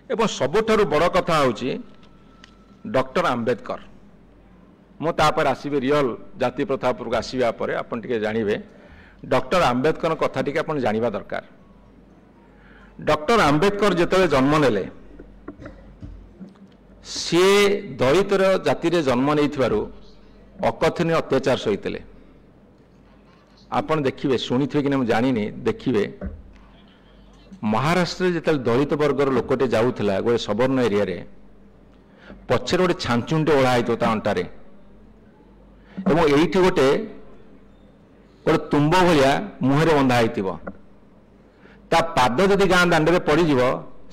एवं सबुठारु बड़ कथा होची डॉक्टर आंबेडकर मु तापर आसीबे रियल जाति प्रथा पर आसीबा परे आपण टिके जानिबे डॉक्टर आंबेडकर कथा टिके आपण जानिबा दरकार डॉक्टर आंबेडकर जिते जन्म नेले सी दलित जाति रे जन्म नहीं अकथनीय अत्याचार सही आपण देखिए शुणी थे कि ना जानी देखिए महाराष्ट्र जिते दलित वर्गर लोकटे जाऊला गोटे सवर्ण एरिया रे पछे गोटे छांचुंटे ओढ़ा होता ता अंटारे एवं एठी गोटे गोटे तुम्ब भाया मुहरे बंधा हो ता पाद जदि गाँ दांडे पड़ज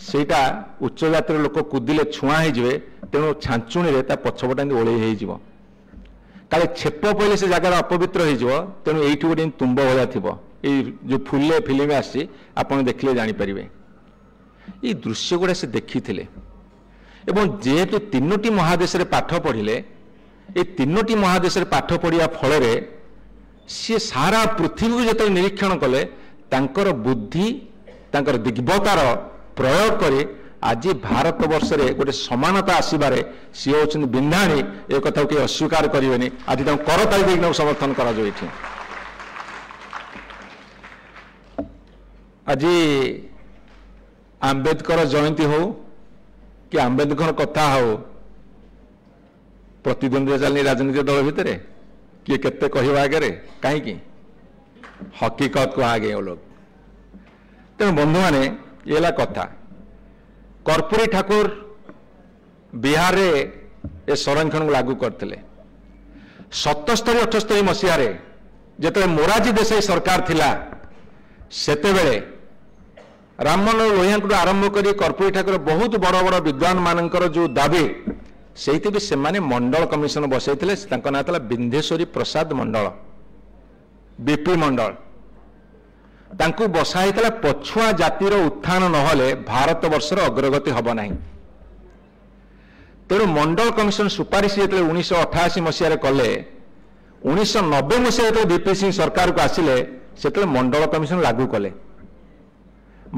सेटा उच्च जातिर लोक कुदिले छुआ हो तेणु छांचुणी रे ता पछपटा ओढ़े हो काले छेप पड़े से जगह अपवित्र हो तेणु ये गोटे तुम्ब भाया थी जो फुले फिल्म आसी आपन देखले जानीपर ये दृश्य गुड़ा से देखी थे एवं जेहेतु तीनोटी महादेश रे पाठ पढ़िले ये तीनोटी महादेश रे पाठ पढ़िया फल सी सारा पृथ्वी को जो निरीक्षण कले तांकर बुद्धि तांकर दिग्भतार प्रयोग करे आज भारत वर्ष रे गोटे समानता आसबारे सी होचन बिंधाणी एक कथा के अस्वीकार करेंगे आज करताली देख समर्थन करा आज आंबेडकर जयंती हो कि आंबेडकर कथा हो प्रतिद्वंदी चलनी राजनीतिक दल भितर किए केते कहवा आगे कहीं हकीकत को आगे वो लोग तेणु बंधु मैंने ये कथा कर्पूरी ठाकुर बिहार रे ए संरक्षण को लागू करते 77-78 मसीह जिते मोरारजी देसाई सरकार थिला सेते बेले राममोहन लोहिया आरंभ कर कर्पूरी ठाकुर बहुत बड़ बड़ विद्वान मानकर जो दाबी से भी सेमाने मंडल कमिशन बसई ना था बिंधेश्वरी प्रसाद मंडल बीपी मंडल तांकु बसाई पछुआ जातिर उत्थान नहले भारत वर्षर अग्रगति हब नहीं तेणु मंडल कमिशन सुपारिश जो 1988 मसीह कले 1990 मसीह जो बीपी सिंह सरकार को आसिले से मंडल कमिशन लागू कले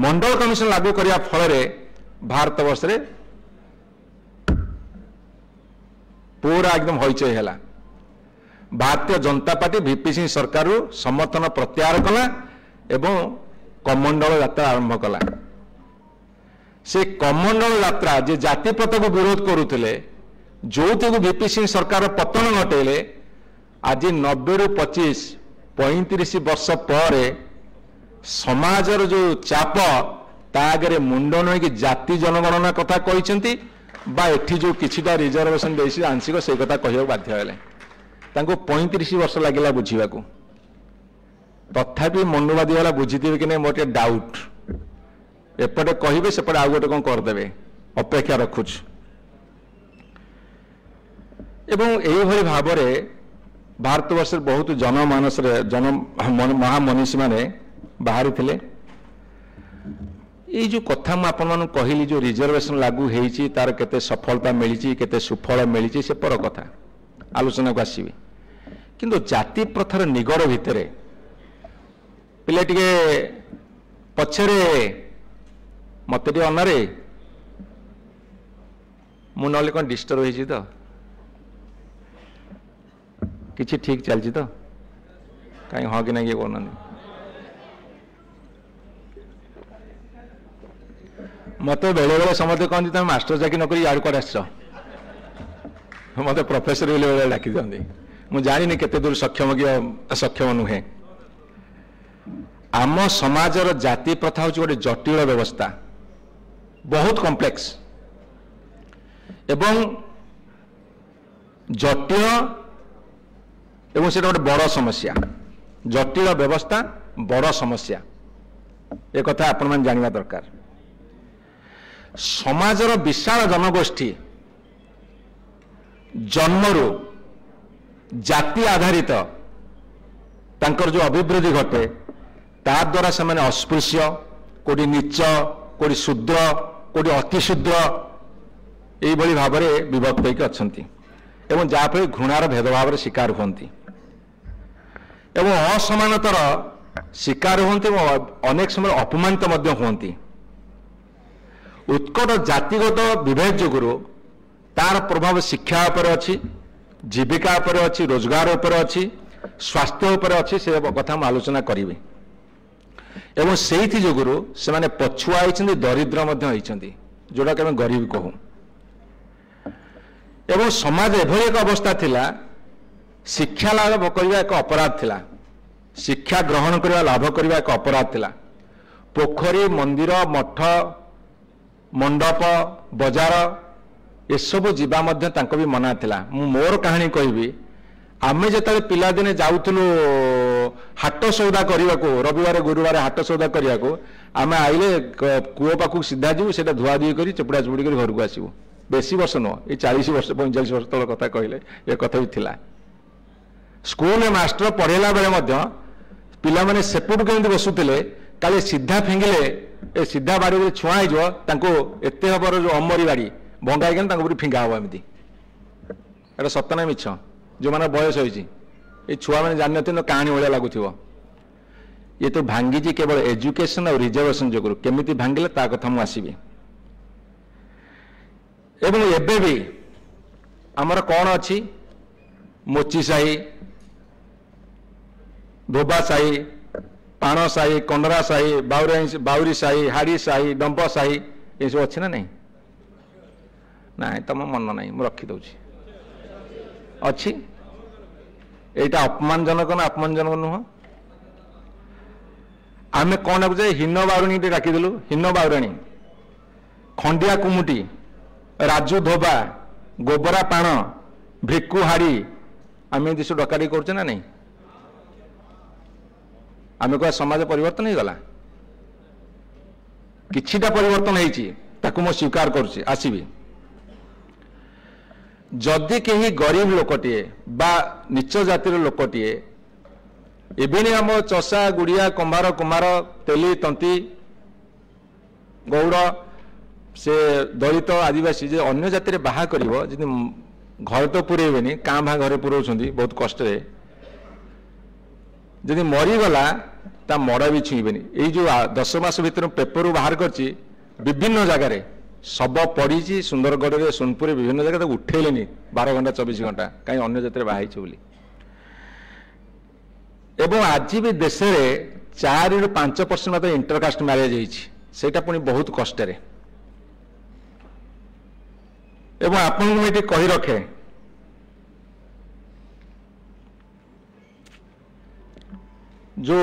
मंडल कमिशन लागू करने फल भारत वर्ष रे पूरा एकदम हईचई है भारतीय जनता पार्टी बीपी सिंह सरकार समर्थन प्रत्याहार कला एवं कमंडल यात्रा आरंभ कला से कमंडल यात्रा जे जाति प्रथा को विरोध करुले जो बीपी सिंह सरकार पतन घटेले आज 90 ରୁ 25-35 वर्ष पर समाजर जो चाप तागे मुंड नहीं कि जाति जनगणना कथा कहते बा एठी जो किछिटा रिजर्वेशन देसी आंशिक से कथा कहवा बाध्य हेले 35 वर्ष लगे बुझा तथापि मनुवादी वाला बुझीथे कि नहीं मोटे डाउट एपटे कहे सेपटे आउ गोटे कौन करदे अपेक्षा रखुच एवं यही भाव में भारतवर्ष बहुत जनमानस जन महामनीषी माने बाहरी थे ये जो कथा मुझे कहली जो रिजर्वेशन लागू होती तार केते सफलता मिली केते सुफल मिली से पर कथा आलोचना को आसबि किंतु जाति प्रथार निगड़ भितर पिले टिके पछरे मत अनारे मु ना कौन डिस्टर्ब होती तो किसी ठीक चलती तो कहीं हाँ कि ना किए कहना मत बेले बेले समझते कहते तुम मास्टर चाकरी नक यार कौन आस मत प्रोफेसर बेले बेले डाकी दिखती मुझे जानी केते दूर सक्षम कि सक्षम नुहे आम समाजर जाति प्रथा हूँ गोटे जटिल व्यवस्था बहुत कॉम्प्लेक्स एवं जटिल एवं से गोटे बड़ समस्या जटिल व्यवस्था बड़ समस्या एक कथा आपण मैंने जानवा दरकार समाजर विशाल जनगोष्ठी जन्मरू जाति आधारित तांकर जो अभिवृद्धि घटे ता द्वारा से माने अस्पृश्य कोटी नीच कोटी शूद्र कोटी अतिशूद्र यही भाव में विभक्त होकर अच्छा जहाँफल घृणार भेदभाव शिकार होती एवं असमानतार शिकार होती अनेक समय अपमानित होती उत्कट जातिगत विभेद जोगुरु तार प्रभाव शिक्षा उपर अच्छी जीविका उपर अच्छी रोजगार उपर अच्छी स्वास्थ्य उपर अच्छी से कथा आलोचना करी एवं से जोगुरु से माने पछुआ होइछन्ति दरिद्र मध्य होइछन्ति जोड़ा के गरीब कहू एवं समाज एभली एक अवस्था थिला शिक्षा लाभ करने एक अपराध थिला शिक्षा ग्रहण करने लाभ करने एक अपराध थिला पोखरी मंदिर मठ मंडप बजार ये सब जीवा मध्य तांको भी मना थिला मु मोर कहानी कहबी आमे जेतले पिला दिने जाउथुलु हाट सौदा करने को रविवार गुरुवार हाट सौदा करने को आमे आइले कूओ पाखु सीधा जीवु सेटा धुआ धुई करी चुपड़ा चुपड़ी कर घर को आसबू बेसी वर्ष नुह ये 40 वर्ष 45 वर्ष तल कथा कहले ये कथा भी थिला स्कूल में मास्टर पढ़ेला बेले मध्य पिला माने सेपुट केमि बसुतिले काले सीधा फिंगिले ए सीधा बाड़ी छुआ हो एते हबर जो अमरी बाड़ी भंगाई के फिंगा हम एमती एटा सत ना मिछ जो मैंने बयस हो छुआ मैंने जान तो कहानी भाया लगुथ ये तो भांगी केवल एजुकेशन और रिजर्वेशन जो केमी भांगिले ता कथा मुझे आसबि एवं एबे भी आमर कौन अच्छी मोची साही धोबा साही पाण साही कंडरा साही बाउरी साही हाड़ी साही डंप साही ये सब अच्छी ना नहीं ना तुम मन ना मुझे रखीदे अच्छी एटा अपमानजनक ना अपमानजनक नुह आम कौन डाकुचे हीन बाउराणी डाकिदेलु हीन बाउराणी खंडिया कुमुटी राजू धोबा गोबरा पाण भिक्कु हाड़ी आम ये सब डकाडी कर नहीं आम क्या समाज परिवर्तन हो गला किछिटा परिवर्तन हो स्वीकार करुच्ची आसबि जदि कहीं गरीब लोकटे बा नीच जातिर लोकटे एवं आम चषा गुड़िया कुम्भार कुमार तेली तंती गौड़ से दलित आदिवासी जे अन्य जाति बाहा कर घर तो पुरेबेनी काँ भा घर पुराउछ बहुत कष्ट जदि मरीगला ता मड़ भी छुईबेनी ये जो 10 मास भर पेपर बाहर करछि विभिन्न जगार शब पड़ी सुंदरगढ़ में सोनपुर विभिन्न जगह उठेलेनी 12 घंटा 24 घंटा कहीं अन्य जाति बाहर बोली एवं आज भी देश में 4 ରୁ 5% मात्र इंटरकास्ट मैरेज होता पुणी बहुत कष्ट एवं आपन को कही रखे जो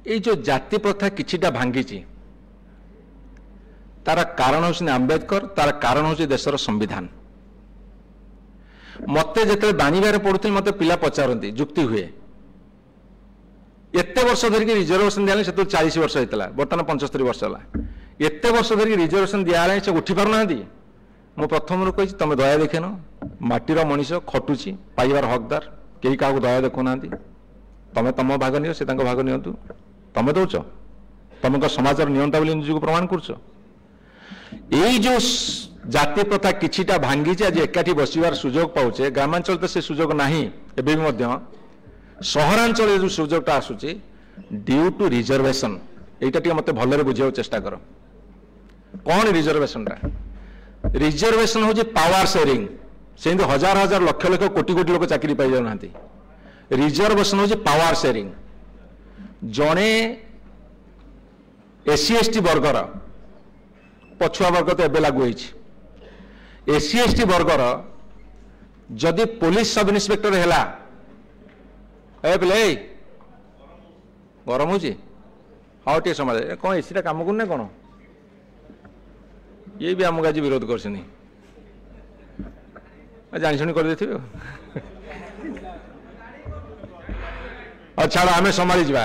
ये जो जाति प्रथा किछिटा भांगी तार कारण हूँ आंबेडकर तार कारण हूँ देशर संविधान मते जिते बाणीबार पढ़ुली मत पिला पचारती जुक्ति हुए एत वर्ष धरिक रिजर्वेशन दिया से 40 वर्ष होता बर्तमान 75 वर्ष है एत वर्ष धरिक रिजर्वेशन दिया से उठी पार ना मु प्रथम कही तुम दया देखेन माटीर मनीष खटुची पाइबार हकदार कहीं क्या दया देखुना तुम तुम भाग नियो से भाग नियंतु तुम दौच तुम समाज नियंता बोली निजक प्रमाण कर जो जाति प्रथा किछिटा भांगी आज एकाठी बसबार सुजोग पाचे ग्रामांचल तो से सुजोग नहीं सहरांचल जो सुजोगटा आसूची ड्यू टू रिजर्वेशन यहाँ मत भल बुझा चेष्टा कर कौन रिजर्वेशन हूँ पावर शेयरिंग से हजार हजार लक्ष लक्ष कोटी कोटी लोग चाकरी पाई जाऊना रिजर्वेशन हूँ पावर शेयरिंग जड़े एससी एसटी वर्गर पछुआ वर्ग तो एवं लागू एससी एसटी वर्गर जदि पुलिस सब इन्स्पेक्टर है पे गरम हो हाँ टे समाज कौन एसी काम करना कौन ये भी आमको आज विरोध कर जानी कर छाड़ आम संभाली जा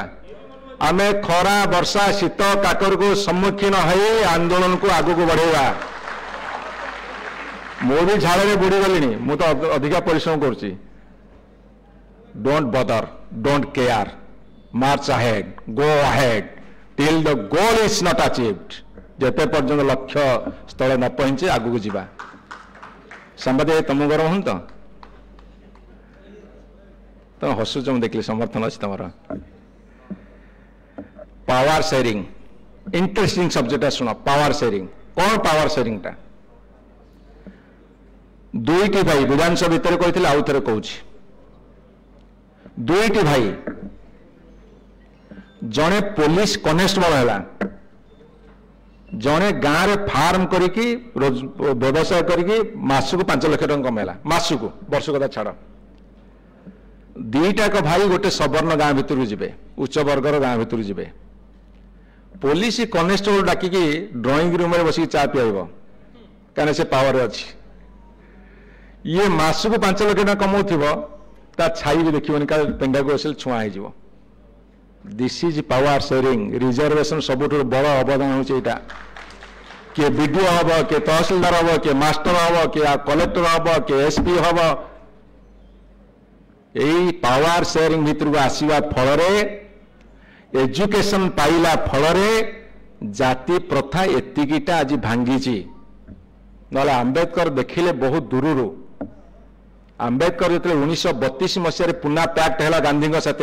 आम खरा वर्षा शीत काकर को सम्मुखीन हो आंदोलन को आग को बढ़ेगा मु भी झाड़ बुड़ी गली मु तो अधिका परिश्रम कर डोंट बदर don't care March ahead go ahead till the goal is not achieved जेते पर्यंत लक्ष्य स्थल न पहुंचे आगू को जीवा संवाद तुम गरम हूं तो तुम हसुच मुझे देखिए समर्थन अच्छी तुम पावर शेयरिंग इंटरेस्टिंग सब्जेक्ट शुण पावर शेयरिंग कौन पावर शेयरिंग टा दुईटी भाई विधानसभा भितर कही आउ थे कहूँ दुईटी भाई जड़े पुलिस कनेस्टेबल है जड़े गाँव में फार्म करके व्यवसाय करके मासक 5 लाख टका कमेला मासक वर्ष कथा छाड़ दीटाक भाई गोटे सवर्ण गाँ भितर जी उच्च वर्गर गाँ भितर जी पुलिस कनेस्टेबल डाकिकी ड्राइंग रूम में बस चा पिब कहीं से पावर अच्छी ये मासक 5 लाख टका कमाऊ ता छाई भी देखिए का पेंडा को बस छुआ हो this is power sharing reservation सबुठ बड़ अवदान हो किए बीडीओ हम किए तहसिलदार हम किए मास्टर हम किए कलेक्टर हम किए एसपी हम यही पावर शेयरिंग भितर आसवा फल एजुकेशन पाइला फल जाति प्रथा एतिकीटा आज भांगी ना आंबेडकर देखिले बहुत दूर आंबेडकर जो 1932 मसीह पुना पैक्ट है गांधी साथ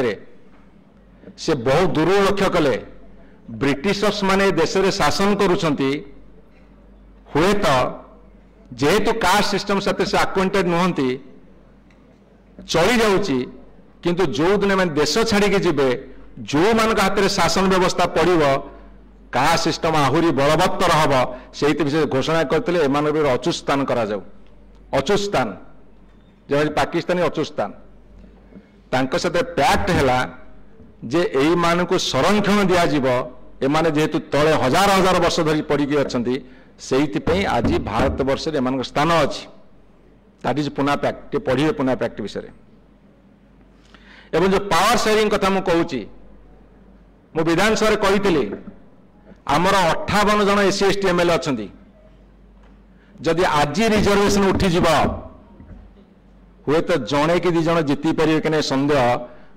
से बहुत दूर लक्ष्य कले ब्रिटिशर्स माने देश में शासन करुछंती हुए तो जेहेतु कास्ट सिस्टम साथ से आक्वेंटेड नुहंती चली जाउची किंतु जो दिन मैंने देश छाड़ी जीवे जो मान हाथ में शासन व्यवस्था पड़ो कास्ट सिस्टम आहुरी बलवत्तर हम से विषय घोषणा करते अचुस्थान करा जाऊ अचुस्थान जब पाकिस्तानी अचुस्थान तांको साथ पैक्ट है जे एई मानकु संरक्षण दियाजिब एमाने जेहेतु तले हजार हजार वर्ष धरी पड़िकी अच्छी से आज भारत वर्ष एम स्थान अच्छी दैट इज पुना पैक्ट पढ़िए पुना पैक्ट विषय एवं जो पावर शेयरिंग कथा मु कहूँ मु विधानसभा कही आमर 58 जन एससी एसटी एमएलए अच्छा जदि आज रिजर्वेशन उठीज हुए तो जड़े कि 2 जन जीति पारे कि नहीं सन्देह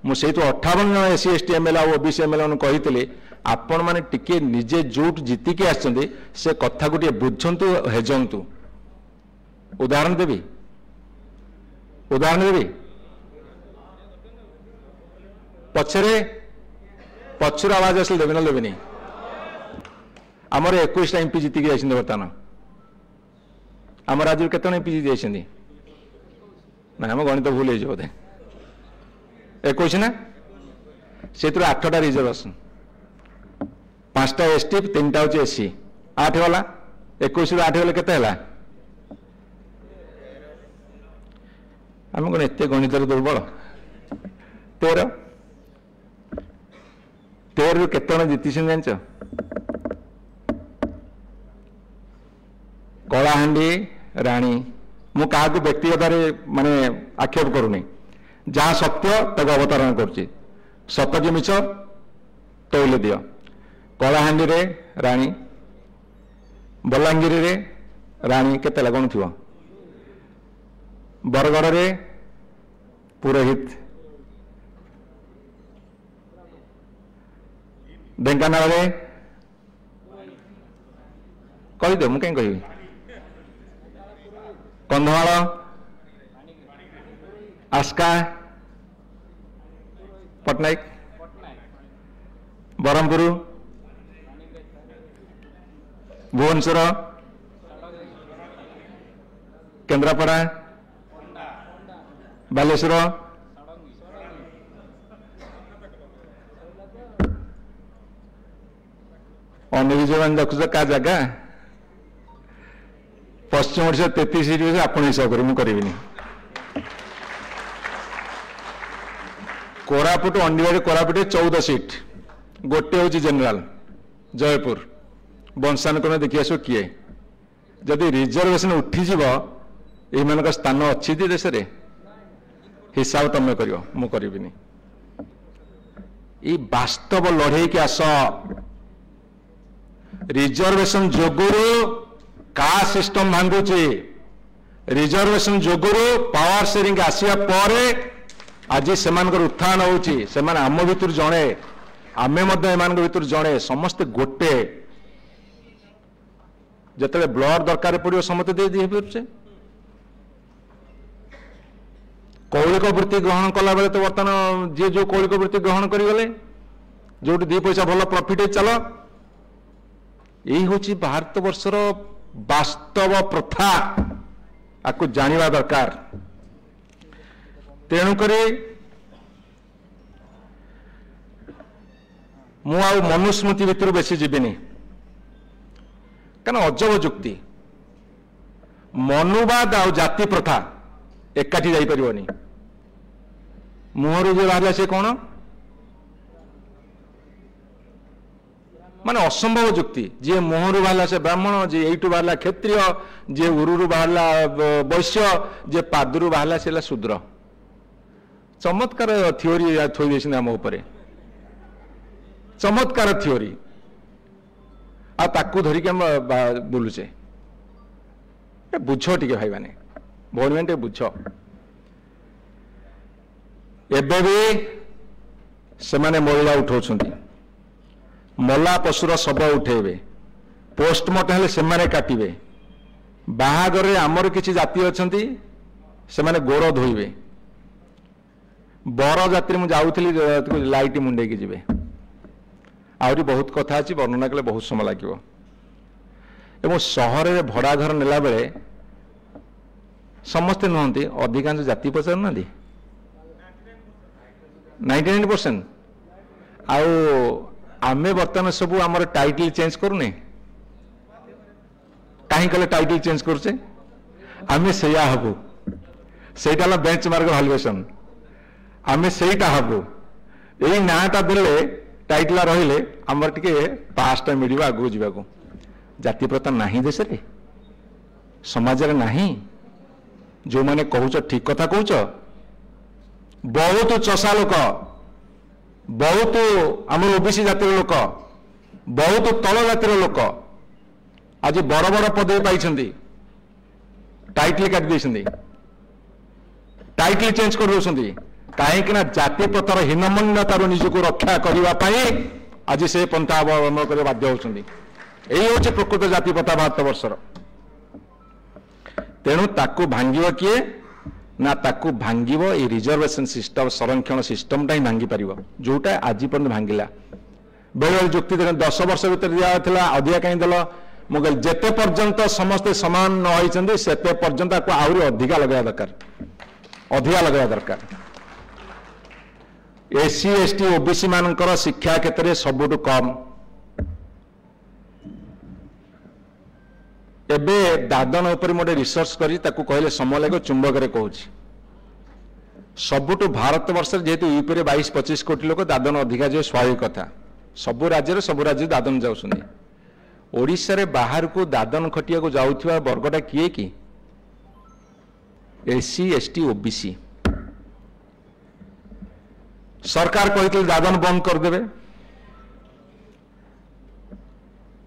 मुझे 58 जन एससी एसटी एमएलए और ओबीसी एमएलए कही आपण मैंने टिके निजे जो जीतिकी आसछन्ती से कथा को बुझंतु हेजंतु उदाहरण देवी पछरे पछर आवाज आस देवी ना देवी आमर 21 एमपी जीतिकी जाइछन्ती बर्तमान आम राज्य केत एमपी जीति जाइछन्ती ना आम गणित भूल हो बोधे 21 ना से 8टा रिजर्वेशन 5टा एसटी 3टा हूँ एससी 8 गला 21 रू 8 गले केते हला आम कौन एत गणित दुर्बल 13 रू केते जन जीति जान कलाहांडी राणी मु क्या व्यक्तिगत माने आक्षेप करूनी जहाँ सत्य तक अवतारण करुच्ची सत कि मिछ तौले दियो कलाहांडी रे राणी बलांगीर रे राणी केते लगन थी बरगढ़ रे पुरोहित ढेंकानाल रे कहीदे मु कहीं कहि कंधमाल आस्का पटनायक बरहमपुर भुवनेश्वर केन्द्रापड़ा बालेश्वर अनेक जो देखुच क्या जगह पश्चिम ओडिशा 33 सीट आप हिसाब करी कोरापुट अंडीबाड़ी कोरापुट 14 सीट गोटे हूँ जेनेल जयपुर बंशानुक्रम देखी आस किए जदि रिजर्वेशन उठीज मान स्थान अच्छी देश में हिसाब तुम कर मु करी वास्तव लड़े की आस रिजर्वेशन जोगुरु कास्ट सिस्टम भांगुची रिजर्वेशन जोगुरु पावर शेयरिंग आसिया परे आज से उत्थान होची से आम भितर जड़े आमे भितर जड़े समस्ते गोटे जिते ब्लड दरकार पड़ो समस्त दे दी पारे कौलिक वृत्ति ग्रहण कला बेले तो बर्तमान जी जो कौलिक वृत्ति ग्रहण करगले जो 2 पैसा भल प्रॉफिट चल यही हूँ भारत वर्षर वास्तव प्रथा आपको जानिबा दरकार। तेणुक मु मनुस्मृति भितर बेसी जीविनी कारण अजब जुक्ति मनुवाद आ जाति प्रथा एकाठी जाई परिबनी। मुहर जे बाहर से कौन माने असंभव जुक्ति जी मुहर बाहर से ब्राह्मण जी एटू बाहर क्षत्रिय जी उरुरु बाहर वैश्य जे पादुरु बाहर से शूद्र चमत्कार थियोरी थोई देछन हम ऊपर चमत्कार थियोरी आ ताकू धरिक हम बुलुचे बुझ टे भाई मैंने भौणी मैंने बुझ एबे भी सेमाने महिला उठाउछंती मला पशुर शब उठेबे पोस्टमार्टम हेले सेमाने काटिबे बाहागर आमर किछि जाति अछंती सेमाने गोड़ धोइबे बर जाति मु जाउथली लाइट मुंडे की जिबे आउरी बहुत कथा अछि वर्णना कले बहुत समय लागिवो एवं सहर में भड़ा घर नेला बेले समस्ते नुहति अधिकांश जाति पचार ना 99% आमे बर्तमान सब आमर टाइटल चेंज करूने कहीं कले टाइटल चेंज करछे आमे सेया हबु सेटा बेंचमार्क वैल्यूएशन आमे सेटा हबु एई नाटा देले टाइटल रहिले आमर टिके पासटा मिलिबा आगु जिबाको जाति प्रथा नहीं देश रे समाज रे नहीं जो माने कहूच ठीक कथा कहूच बहुत चषा लोक बहुत आमर ओबीसी जातिर लोक बहुत तल जातिर लोक आज बड़ बड़ पदवी पाई टाइटल काटि देइछन्ती टाइटल चेंज कर दउछन्ती कहीं जाति प्रथार हीनमन्यतार निजको रक्षा करने आज से पंथा अवलंबन कर बाध्य होती यही हूँ प्रकृत जाति प्रथा भारत वर्षर तेणु ताकू भांगिब किए ना ताकू भांगिब ए रिजर्वेशन सिस्टम संरक्षण सिस्टमटा ही भांगी पार जोटा आज पर्यंत भांगिला बेले जुक्ति 10 वर्ष भर दिया अधिका कहीं दल मुझे जेते पर्यंत समस्ते समान न होती से पर्यंत आहरी अधिका लगे दरकार अधिका लगे दरकार एससी एसटी ओबीसी मानकर शिक्षा क्षेत्र में सबुठ कम एबे दादन ऊपर मोटे रिसर्च करी ताकू कहले समय लगे चुंबक रे कहूँ सबुठ भारत वर्ष जेहेतु यूपी रे 22-25 कोटी लोक दादन अधिका जो स्वाभाविक कथा सबु राज्य दादन जाउछन्ती ओडिशा रे बाहर को दादन खटिया को जाउथिबा वर्गटा किए कि एससी एसटी ओबीसी सरकार कहते दादन बंद करदे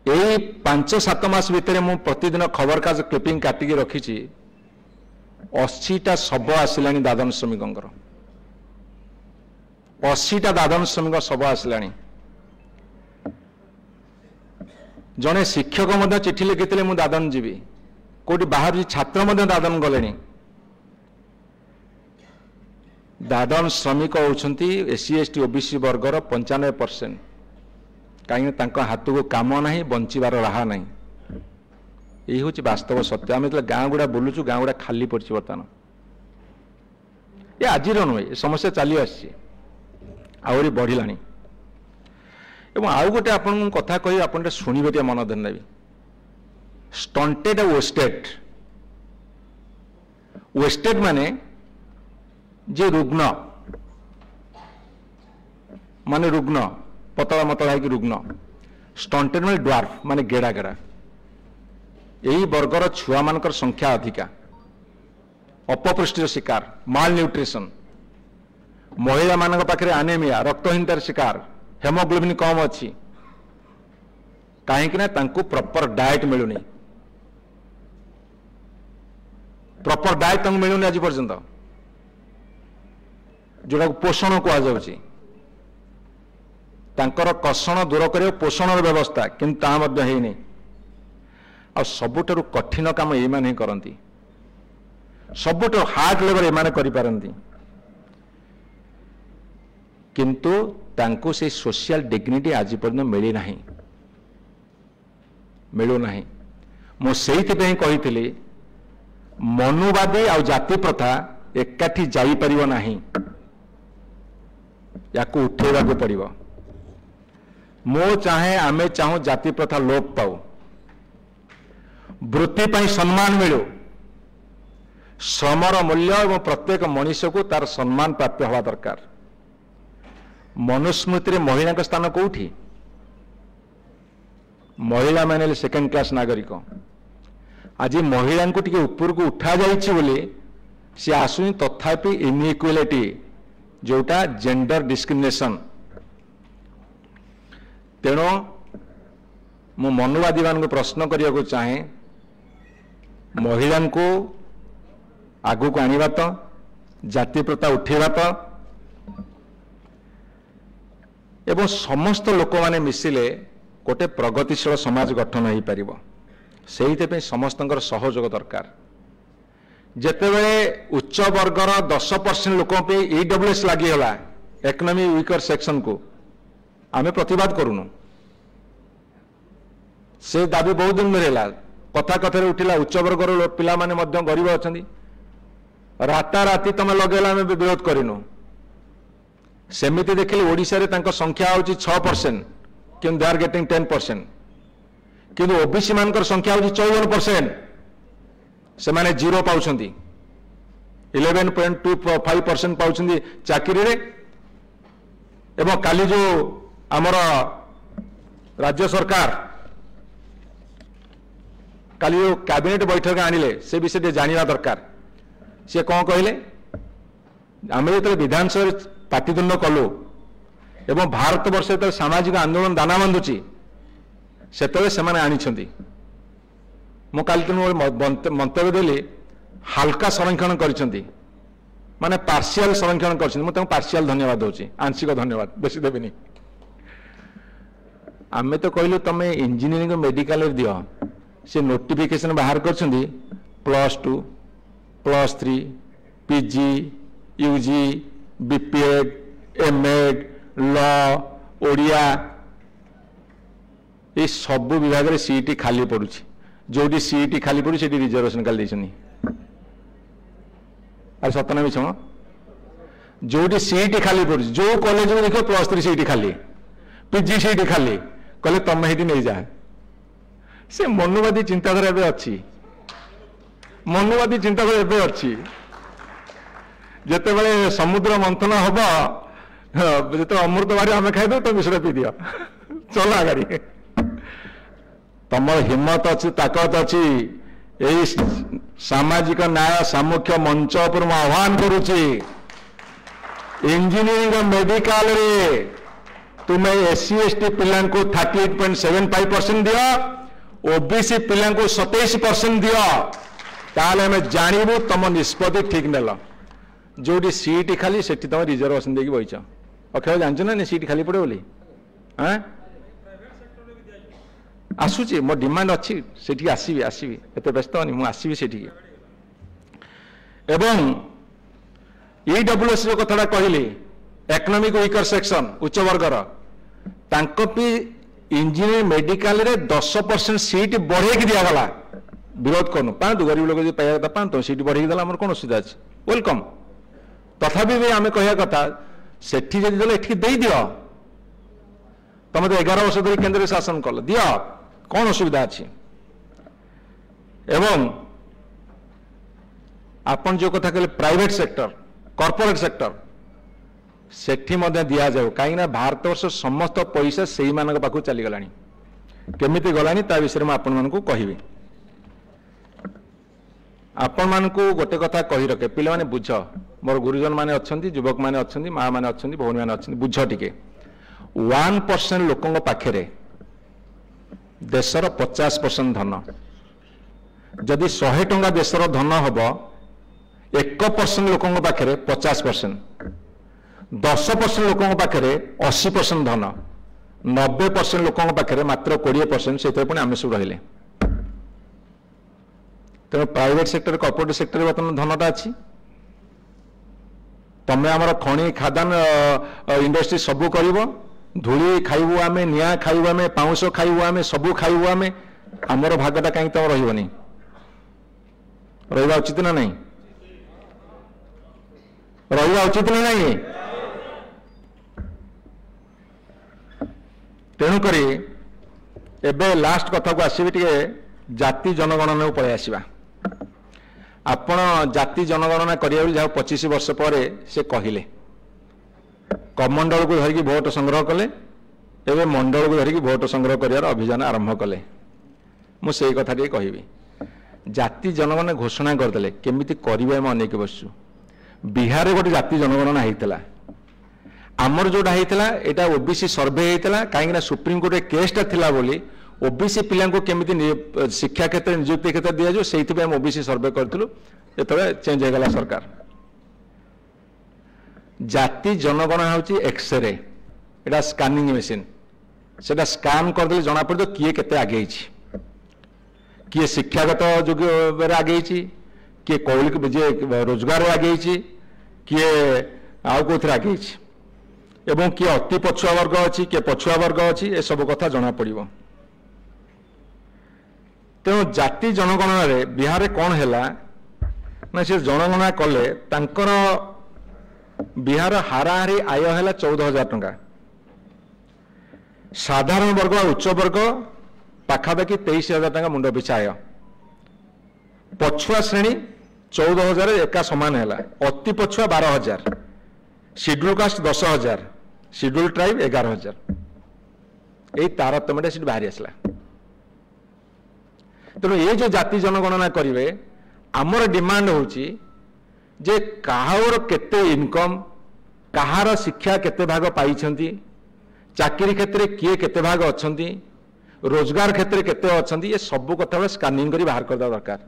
यही 5-7 मास भितर मु प्रतिदिन खबर काज क्लिपिंग काटिकी रखी 80टा शब आसला दादन श्रमिक 80टा दादन श्रमिक शब आसला जड़े शिक्षक चिठी लिखी मु दादन जीवी कोटी बाहर छात्र दादन गले दादन श्रमिक होती एससी एसटी ओबीसी वर्गर 95% कहीं हाथ को कम ना बंचार राह ना यही हूँ वास्तव सत्य आम गाँ गुड़ा बुलुचु गाँ गुड़ा खाली पड़ी बर्तमान ये आज नुहे समस्या चली आहरी बढ़ला आउ गोटे आपन कथा कही आप शुणे मन देना भी स्टंटेड वेस्टेड वेस्टेड माने जे रुग्ण माने रुग्ण पतला मतला है रुग्ण स्टंटेड माने ड्वार्फ माने गेड़ा गेड़ा यही वर्गर छुआ मानकर संख्या अधिका अपपुष्टिर शिकार माल न्यूट्रिशन महिला मान पाखे आनेमिया रक्तहीनतार शिकार हेमोग्लोबिन कम अच्छी कहीं प्रॉपर डाएट मिलूनी प्रॉपर डाएट मिलूनी आज पर्यंत जोटा पोषण कहुच्छी कषण दूर कर पोषण व्यवस्था किंतु है आ सबुठ कठिन काम ये माने करती सबुठ हार्ड लेवल एमाने करि पारंती किंतु तांको से सोशल डिग्निटी आज पर्यंत मिली नहीं मिलू नहीं मु सेइथि कही मनुवादी आ जाति प्रथा एकाठी जाई परिबो नाही, याकू उठेवा को पड़िबो। मो चाहे आमे चाहूं जाति प्रथा लोप पाऊ, वृत्ति पर सम्मान मिलू, श्रमर मूल्य और प्रत्येक मनुष्य को तार सम्मान प्राप्त हवा दरकार। मनुस्मृति महिला का स्थान कौटी? महिला माने सेकेंड क्लास नागरिक। आज महिला को टिके ऊपर को उठा जाइछि बोली से आसुनी तथापि इनइक्वालिटी जोटा जेंडर डिस्क्रिमिनेशन। तेणु मु मनुवादी मान को प्रश्न करिया को चाहे, महिला को आगु को आनिबा तो, जाति प्रथा उठेबा तो, एवं समस्त लोक माने मिसिले गोटे प्रगतिशील समाज गठन हो पारिबो। सेहिते समस्तंकर सहयोग दरकार। जेतेबेले उच्च वर्गर 10% लोक पे ईडब्ल्यूएस लागि होला इकोनॉमी वीकर सेक्शन को आमे प्रतिवाद करूनु। से दाबी बहुत दिन मिलेला, कथा कथारे उठिला। उच्च वर्गर पिला माने मध्य गरीब अछंदी, राता राती तमे लगेला आमे विरोध करिनु। सेमिति देखिले ओडिसा रे तांको संख्या होची 6%, किंतु दे आर गेटिंग 10%। किंतु ओबीसी मानकर संख्या होची 54%, से माने 0 पाउछंदी। 11.25% पाउछंदी चाकरी रे। एवं काली जो आमर राज्य सरकार काली जो कैबिनेट बैठक आनिले से विषय जानिबा दरकार। से कौन कहले, आमे जो विधानसभा पाटितुंड कलु एवं भारत वर्ष जो सामाजिक आंदोलन दाना बांधुची से माने आनिछंती। मु काली तुम मंतव्य देली हल्का संरक्षण करिछंती, माने पार्शियल संरक्षण करिछंती। मु पार्शियल धन्यवाद दूची, आंशिक धन्यवाद बेसी देबिनी। आमे तो कहलु तमे इंजीनियरिंग मेडिकल दियो, से नोटिफिकेशन बाहर करछंती +2 +3 PG UG BPEd MEd law Odia ये सब विभाग रे सीटी खाली पड़ुछि। जोटी सीटी खाली पड़ू सेठी रिजर्वेशन काल देछनी। अरे सतना मिछ जोटी सीटी खाली पड़ू, जो कॉलेज में देखो +3 सीटी खाली, पीजी सीटी खाली, कहले तमे हेटी नहीं जा। से मनुवादी चिंताधारा एबे अछि, मनुवादी चिंताधारा एबे अछि। जेतेबेले समुद्र मंथन हबो, जेते अमृत बारी आमे खाइदो तो मिश्र पी दियो, चला गाड़ी। तमर हिम्मत अच्छी ताकत अच्छी, यही सामाजिक न्याय सामुख्य मंच पर आह्वान करुची। इंजीनियरिंग मेडिकल रे तुम्हें एससी एसटी पिला को 38.75% दियो, ओबीसी पिला को 27% दियो, ताले हमें जानबू तुम निष्पत्ति ठीक नेल। जोटी सीट खाली सेठी तुम रिजर्वेशन देकी बइछ। अक्षय जानछ ना सीट खाली पड़े बोली? हां आसुची मो डिमांड अच्छी, सेठी आसीबी आसीबी, एते व्यस्त नहीं, मु आसीबी सेठी। एवं ईडब्ल्यूएस जो कथाटा कहली इकोनॉमिक वीकर सेक्शन उच्च वर्गर, तांको भी इंजीनियरिंग मेडिकल रे 10% सीट बढ़े की दिया गला। विरोध करनु पांतु, गरीब लोग जो पाया पांतु सीट बढ़े देला हमर कोन असुविधा अछि, वेलकम। तथापि भी आमे कहया कथा सेठी जदि देले एठी देई दियो, तमे तो 11 वर्ष धरि केंद्र शासन कल दियो, कौन असुविधा अच्छी। एवं आपन जो कथा कहले प्राइवेट सेक्टर कॉर्पोरेट सेक्टर सेठी मध्य दिया जाऊ, कहीं ना भारत वर्ष समस्त पैसा से ही मानक पाखु चली गलानी। केमिति गलानी ता विषय में आपण मानकु कहिबे। आपण मानकु गोटे कथा कहि रखे, पिला माने बुझ, मोर गुरुजन माने अछंती, युवक माने अछंती, मां माने अछंती, भौणी माने अछंती, बुझ टिके। 1% लोकंग पाखरे देशर 50% धन। जदि 100 टंका देशर धन हम 1% लोकंग पाखरे 50%, 10% लोकंग पाखरे 80% धन, 90% लोकंग पाखरे मात्र 20%, से पुणी आम सब रहिले। तेणु प्राइवेट सेक्टर कॉर्पोरेट सेक्टर बर्तमान धनटा अच्छी। तमें आमर खनि खादान इंडस्ट्री सबू कर, धूली खाइबू आम, निआ खाइबू आम, पाउंश खाइबू आम, सबू खाइबू आम, आमर भागटा कहीं तुम रही रहा उचित ना नहीं रहा उचित ना नहीं तेणुक एबे लास्ट कथा को आसबि टे जाति जनगणना को पलि आसवा आपण जाति जनगणना करिया जहाँ 25 वर्ष पर से कहले कमंडल को धरिकी भोट संग्रह कले एवं मंडल को धरिकी भोट संग्रह कर अभियान आरंभ कले मुझे कथा टे कहबी जाति जनगणना घोषणा करदे केमिति करिवे हम अनेक बसु बिहार गोटे जाति जनगणना होता आमर जोटा होता यहाँ ओबीसी सर्वे होता कहीं सुप्रीम कोर्ट केसटा थिला बोली ओबीसी पिला केमिति शिक्षा क्षेत्र नियुक्ति क्षेत्र दि जाए से ओबीसी सर्वे करूँ जो चेंज होगा सरकार जाति जनगणना हूँ एक्सरे यहाँ स्कानिंग मेसीन से स्कान करदे जना पड़े किए केते आगे किए शिक्षागत योग्य आगे किए कौलिक रोजगार आगे किए आउ कौन आगे एवं किए अति पछुआ वर्ग अच्छी किए पछुआ वर्ग अच्छी ए सब कथा जना पड़ो तेणु जाति जनगणना रे बिहार कौन है ना से जनगणना कले तांकर बिहार हाराहारी आय है 14,000 टंका साधारण वर्ग उच्च वर्ग पाखापाखि 23,000 टंका मुंड पिछा आय पछुआ श्रेणी 14,000 एका समान है अति पछुआ 12,000 शेड्यूल कास्ट 10,000 शेड्यूल ट्राइब 11,000 यही तारतम्य से बाहरी आसला तेणु ये जो जाति जनगणना करेंगे आमर डिमांड होची जे कहार केते इनकम कहार शिक्षा केते भाग पाई चाकरी क्षेत्र किए केते भाग अच्छी रोजगार क्षेत्र केते अच्छी ये सब कथा स्कानिंग कर बाहर कर दरकार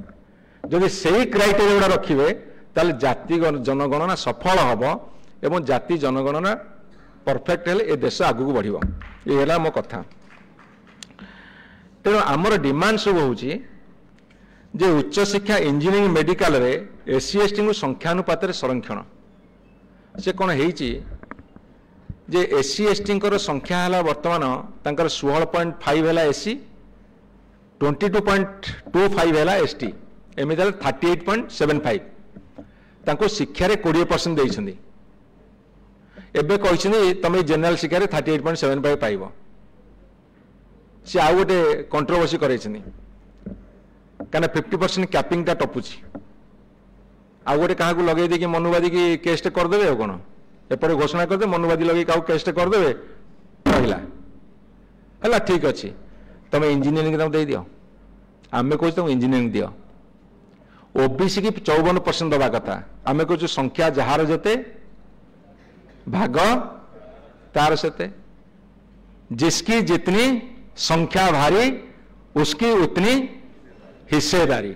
जदि से क्राइटेरिया गुड़ा रखिए ताले जाति जनगणना सफल हम एवं जाति जनगणना परफेक्ट हेले ए देश आगू बढ़िबो ये है मो कथा तेणु आमर डिमांड सब होची जे उच्च शिक्षा इंजीनियरिंग मेडिकल रे एससी एसटी को संख्यानुपात संरक्षण से कौन होती जे एससी एसटी संख्या है बर्तमान तांकर 16.5 है एससी 22.25 है एसटी एमती 38.75 तांको शिक्षा रे 20% देइछन्दी एबे कहिछन्दी तमे जनरल शिक्षा रे 38.75 पाइबो से आउ गोटे कंट्रोवर्सी करैछन्दी कहीं 50% कैपिंग टा टपुची आउ गोटे क्या लगे देखिए मनुवादी की केस्ट करदे आ कौन एपटे घोषणा करदे मनुवादी लगे क्या केस्ट करदे रहा है ठीक अच्छे तुम इंजीनियरिंग तुम दे दियो आम कह तुम इंजीनियरिंग दियो ओबीसी की 54% दवा कथा आम कह संख्या जार जेते भाग तार सेते जिसकी जितनी संख्या भारी उसकी उतनी हिस्सेदारी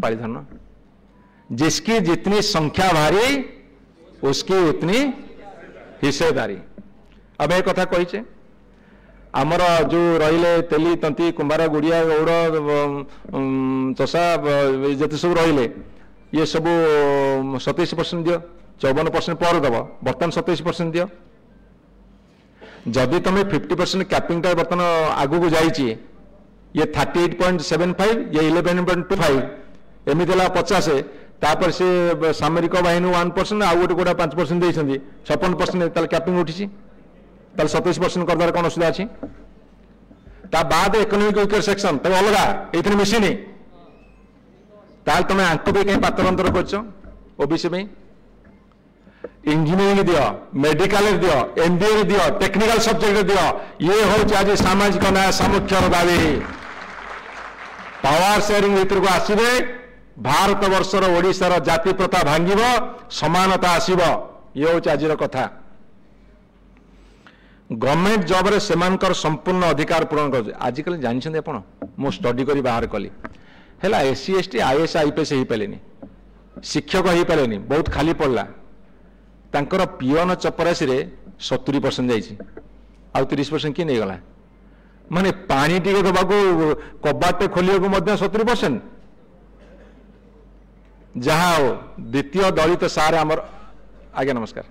पाली धरना जिसकी जितनी संख्या भारी उसकी उतनी हिस्सेदारी अब एक कथा कही आमर जो रहिले तेली तंती कुंभार गुड़िया गौड़ चषा जिते सब रहिले ये सब 27% दियो 54% पर दब बर्तमान 27% दियो जदि तुम 50% कैपिंग बर्तमान आगू को जाइए ये 38.75 ये 11.25 एमती 50 तापर से सामरिक बाहिनी 1% आउ गोटे गोटा 5% देइछन्ती 56% कैपिंग उठी 27% करदार कौन असुविधा अच्छी बाद इकोनॉमिक वीकर सेक्शन तब अलग ये मिसिनी तुम आंक भी कहीं पातर कर ओबीसी में इंजीनियरिंग दियो मेडिकल दियो एमबीए दियो टेक्निकल सब्जेक्ट दियो ये हूँ आज सामाजिक न्याय सामुख्यर दाबी पावर शेयरिंग भितर को आसवे भारत वर्षर ओडिशार जाति प्रथा भांगिब समानता आसीब ये हूँ आज कथा गवर्नमेंट जॉब रे सेमानकर संपूर्ण अधिकार पूरण कर आजिकल जानते आप मु स्टडी करी बाहर कली है एससी एसटी आईएएस आईपीएस हो पारे शिक्षक हो पारे बहुत खाली पड़ला तांकर पियन चपरासी रे 70% जाइए आउ 30% किए नहीं गला माने पानी टी दबा कबाटे खोलिया 70% जहाँ हो द्वितीय दलित सार आमर आज्ञा नमस्कार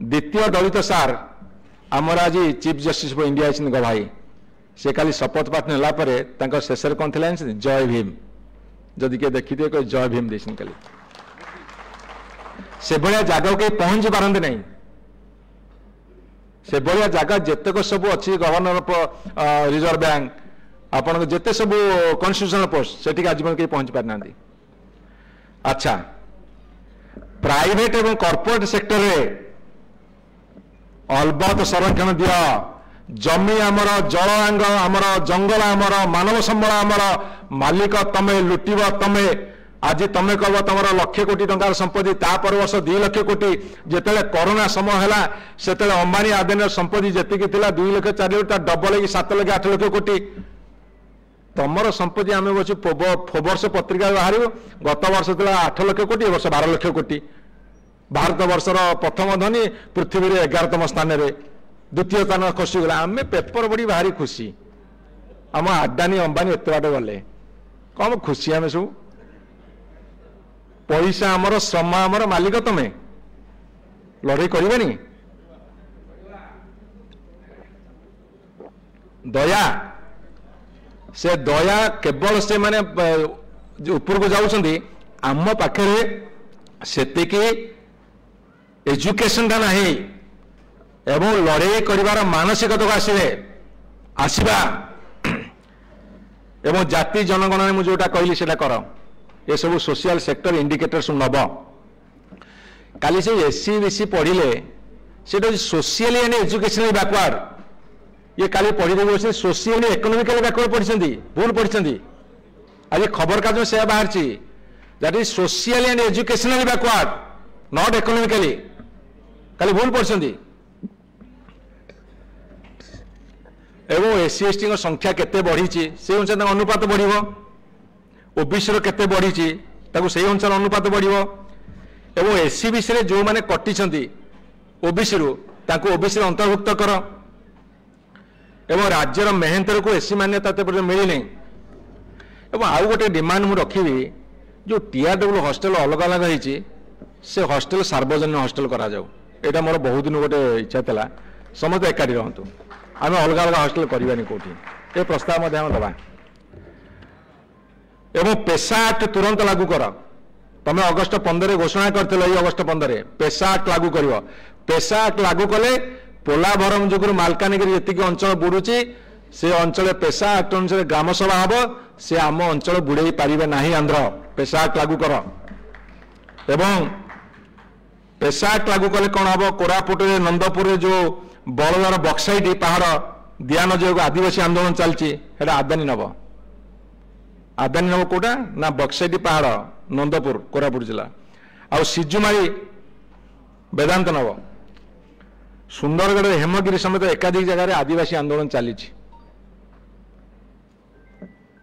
द्वितीय दलित सार आमर आज चीफ जस्टिस ऑफ इंडिया गवाही से खाली शपथ पाठ नेला शेष कौन थी जय भीम जदि किए देखिए कोई जय भीम देसन खाली से भाया जगह कहीं पहुंची पारती नहीं से भाया जगह जितेक सब अच्छी गवर्नर रिजर्व बैंक आपण जिते सब कन्स्टिट्यूशनल पोस्ट से आज कहीं पहुंची पारि ना। अच्छा प्राइवेट एवं कॉर्पोरेट सेक्टर रे अलबत संरक्षण दिया जमी आमर जल आमर जंगल आमर मानव संबल आमर मालिक तमे लुटिब तमे आज तमे कह तुम लक्ष कोटी टंकार संपत्ति तापर वर्ष 2 लाख कोटी जिते कोरोना समय है से अंबानी आदानी संपत्ति जी 2 लाख 4 लाख डबल 7 लाख 8 लाख कोटी तमर संपत्ति आम बच्चे फोबर्स पत्रिका बाहर गत वर्ष था 8 लाख कोटी वर्ष 12 लाख कोटी भारत वर्षर प्रथम धनी पृथ्वी 11तम स्थान में द्वितीय स्थान खसीगला आम पेपर पढ़ी भारी खुशी आम आदानी अंबानी एत बाट गले कम खुशी आम सब पैसा आमर श्रम आमर मालिक तमें लड़े करनी दया से दया केवल से माने ऊपर को जाऊँगी आम पाखे सेतिकी एजुकेशन टा नहीं एवं लड़े कर मानसिकता आसवे आसवा एवं जाति जनगणना मुझे जोटा कहली से कर ये सब सोशल सेक्टर इंडिकेटर्स नब काली से एससी बीसी पढ़िले से सोशियली एंड एजुकेशनली बैकवर्ड ये काली पढ़ी देवी सोशियली इकोनॉमिकली बैकवर्ड पढ़ी भूल पढ़ी आज खबर कागज से बाहर that is socially and educationally backward not economically खाली भूल पढ़ी एवं एससी एसटी संख्या केते बढ़ी से अनुसार अनुपात बढ़ ओबीसी केते बढ़ी से अनुसार अनुपात बढ़ एवं एससी बीसी जो मैंने कटी ओबीसी ओबीसी अंतर्भुक्त कर एवं राज्यर मेहनतर को एससी मान्यता मिलनी एवं आउ गोटे डिमांड मुझे रखी जो टीआरडब्ल्यू हॉस्टल अलग अलग होती से हॉस्टल सार्वजनिक हॉस्टल करा जाऊ एटा मोर बहुत दिन गोटे इच्छा था समस्त एकाठी रहतु आम अलग अलग हॉस्टल करवानी कौटी ये प्रस्ताव दबा एवं पेशा एक्ट तुरंत लागू कर तुम्हें अगस्ट 15 घोषणा कर अगस्ट 15 पेशा एक्ट लागू कर पेशा एक्ट लागू कले पोलाभरम जुगुर मालकानगिरी जी अंचल बुड़ुची से अंचल पेशा एक्ट अनुसार ग्राम सभा हम से आम अंचल बुड़े पारे ना आंध्र पेशा एक्ट लागू कर एवं पेशा एक्ट लागू कले कौन हम कोरापुट नंदपुर जो बड़दार बक्साइट पहाड़ दिया न जो आदिवासी आंदोलन चलती आदानी नब कौटा ना बक्साइट पहाड़ नंदपुर कोरापुट जिला आ सिजुमारी वेदांत नब सुंदरगढ़ हेमगिरी समेत एकाधिक जगह आदिवासी आंदोलन चली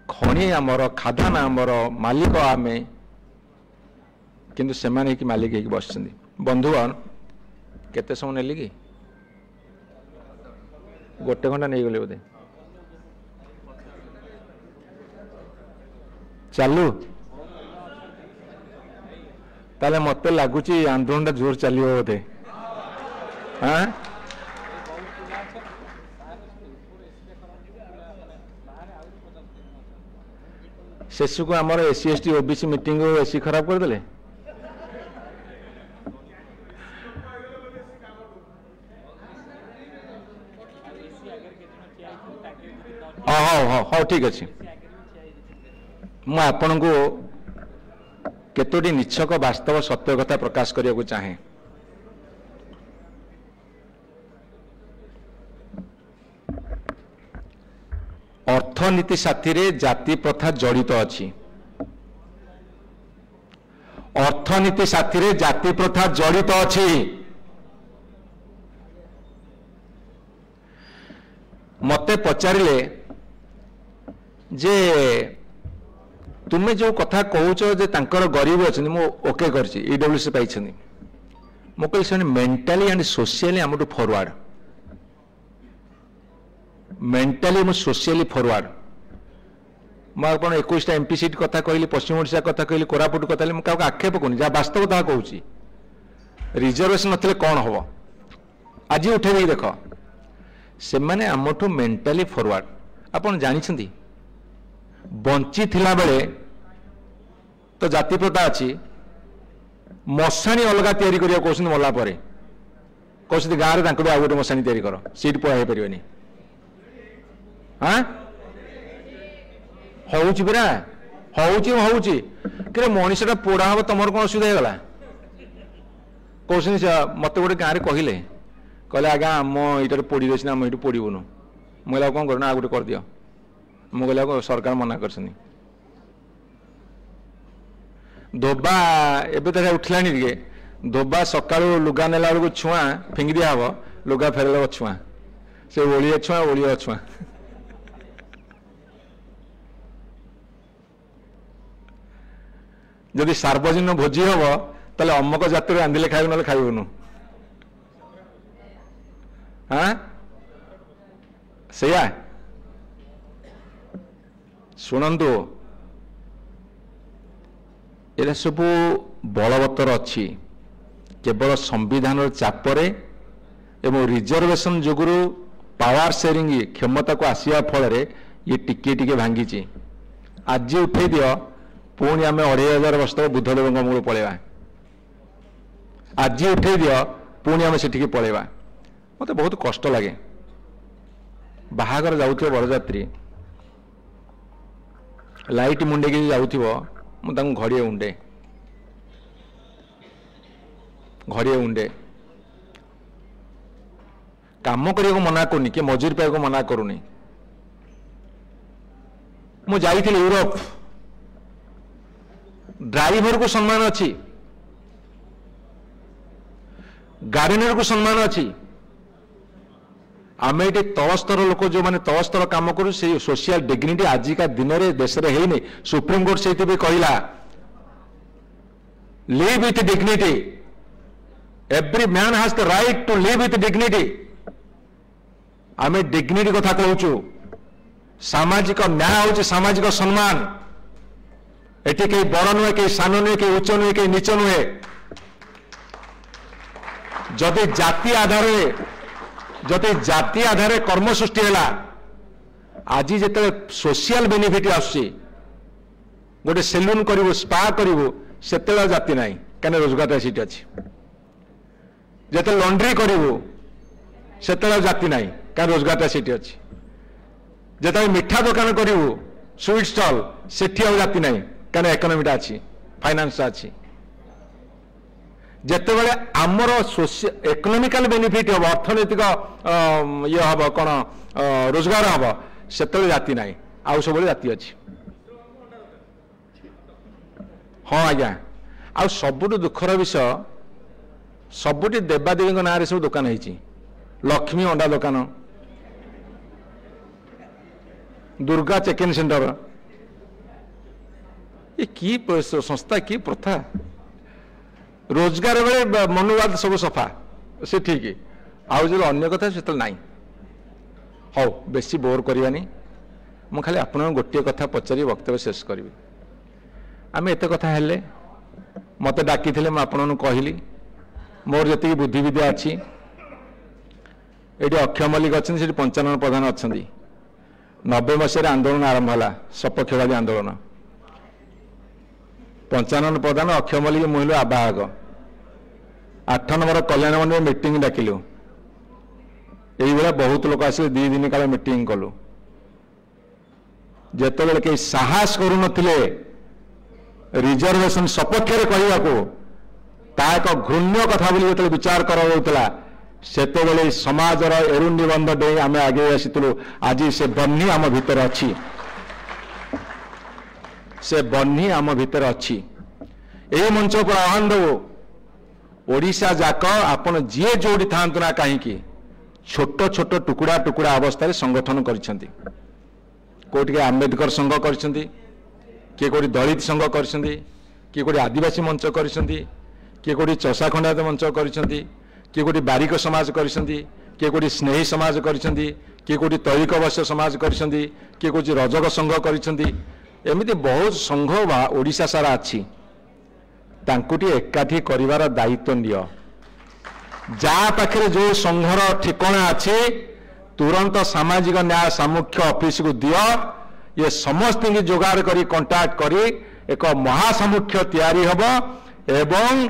खनि आमर खादान आमर मालिक आम किंतु से मालिक हो बस बंधुगण केते समय नेली कि गोटे घंटा नहीं गले बोधे चालू ताले मत लगुच आंदोलन जोर चलो बोधे हाँ शेष को आमर SC ST OBC meeting AC खराब करदे हाँ ठीक अच्छे मुझे को केतोटी निछक वास्तव सत्य कथा प्रकाश करने को चाहे अर्थनीति साथी रे जाति प्रथा जड़ित अच्छी अर्थनीति साथी रे जाति प्रथा जड़ित अच्छी मते पचारे जे तुम्हें जो कथा कहूच जे तांकर गरीब अच्छे मु ओके कर ईडब्ल्यूसी पाई मु कह मेंटाली एंड सोशियली आम फॉरवर्ड मेंटाली मु सोशियली फॉरवर्ड मुझे 21टा एमपी सीट कथा कहली पश्चिम ओडिशा कथा कहली कोरापुट कथा मुझे आक्षेप करूँ जहाँ वास्तवता कहूँ रिजर्वेशन नथिले कौन हम आज उठे देख से मैंने आमठू मेंटाली फॉरवर्ड आपन जानी बंची थिला बेले तो जाति प्रथा अच्छी मशाणी अलग तैयारी करिया कहते मला पर कहते गाँव में भी आउ गोटे मशाणी तैयारी कर सीट पढ़ाई पारे हाँ हूँ परा हूँ मनीषटा पोड़ा हम तुम कौन असुविधा होगा कहते मत गोटे गाँव में कहले आज्ञा आम ये पोड़ी अच्छे आम ये पोड़बुनु मुझे कौन करना गोटे कर दियो मुझे सरकार मना कर धोबा एबे तो उठला टे धोबा सका लुगा नेला बेलू छुआ फिंगी दिया हम लुगा फेरल छुआ से ओलिए छुआ ओलिए छुआ जदि सार्वजनिक भोजी हम ताले अम्मक जाति रांधिले खाइबु ना खाइबुनु हाँ सैया शुणु ये सब बलवत्तर अच्छी केवल संविधान चापरे एवं रिजर्वेशन जोगुरु पावर शेयरिंग क्षमता को आसिया फल ये टिके टिके भांगी आज उठे दियो पुणी आम 2500 वर्ष तक बुद्धदेव मूल पलैया आज उठे दियो पुणी आम से पलैया मत बहुत कष्ट लगे बाहागर जाऊे बरजात्री लाइट मुंडे की जाऊे मुझे घड़िए उंडे काम करने को मना करनी कि मजूरी पाइबा को मना करूनी मु जाइथिली यूरोप ड्राइवर को सम्मान अच्छी गार्डनर को सम्मान अच्छी आम ये तलस्तर लोक जो मैंने तलस्तर काम करूँ से सोशल डिग्निटी आजिका दिन में देश में है सुप्रीम कोर्ट से कहला live with dignity every man has the right to live with dignity आम डिग्निटी कथा कहूँ सामाजिक न्याय हूँ सामाजिक सम्मान एटी कहीं बड़ नुहे कहीं सान नुहे कहीं उच्च नुहे कहीं नीच नुहे जदि जाति आधार कर्म सृष्टि है आज जिते सोशल बेनिफिट आसुची गोटे सेलून करू स्पा करू से जाति ना कहीं रोजगार सीट अच्छी जिते लंड्री करू से जाति ना कहीं रोजगार सीट अच्छी जिते मिठा दुकान करू स्वीट स्टॉल से जाति ना कहीं इकोनॉमीटा अच्छी फाइनेंस अच्छी जिते बड़े आमर इकोनॉमिकल बेनिफिट हम अर्थनैतिक ये हम कौन रोजगार हम से जाति ना आउ सब जाति अच्छी हाँ आज्ञा आ सबुठ दुखर विषय सबुठ देवादेवी ना सब दुकान है लक्ष्मी अंडा दुकान दुर्गा चेक इन सेंटर ये की संस्था की प्रथा रोजगार बेले मनोवाद सब सफा से ठीक आउ जो अन्य कथा से ना हौ बेसी बोर करवानी मु खाली आप गोटे कथा पचारि वक्तव्य शेष करी आम एत कथा हेले मत डाकी मुझे कहली मोर जी बुद्धि विद्या अच्छी ये अक्षय मल्लिक अच्छे 95 प्रधान अच्छा 90 मसीह आंदोलन आरंभ है सपक्षवादी आंदोलन 95 प्रधान अक्षय मल्लिक मुहिलु आवाहक 8 नंबर कल्याण मंडल मीटिंग डाकिलु ये बहुत लोग आस 2 दिन काल मीटिंग कलु जिते कई साहस करू रिजर्वेशन सपक्ष कहवाको ता एक घृण्य कथा बोली जो विचार करा से समाजर एरु निबंध डे आम आगे आसीलु आज से बन्ही आम भितर अच्छी से बन्ही आम भितर अच्छी यही मंच पर आह्वान देव ओडिशा जाक आपन जी जोड़ी था ना कहीं छोट छोट टुकड़ा टुकड़ा अवस्था संगठन करिसेंती कोटी के आंबेडकर संघ करिसेंती किए कोटी दलित संघ करिसेंती किए कोटी आदिवासी मंच करिसेंती किए कोटी चषा खंडायत मंच करिसेंती किए कोटी बारिक समाज करिसेंती किए कोटी स्नेही समाज करिसेंती किए कोटी तैलिक वैश्य समाज करिसेंती किए कोटी रजक संघ करिसेंती एमिति बहुत संघ बा ओडिशा सारा अच्छी तांकुटी एकाठी करिवार दायित्व नियो जा पाखे जो संघर ठिकाना अच्छी तुरंत सामाजिक न्याय सामुख्य ऑफिस को दियो ये समस्त की जोगाड़ करी कांटेक्ट करी एक महासामुख्य तैयारी हब एवं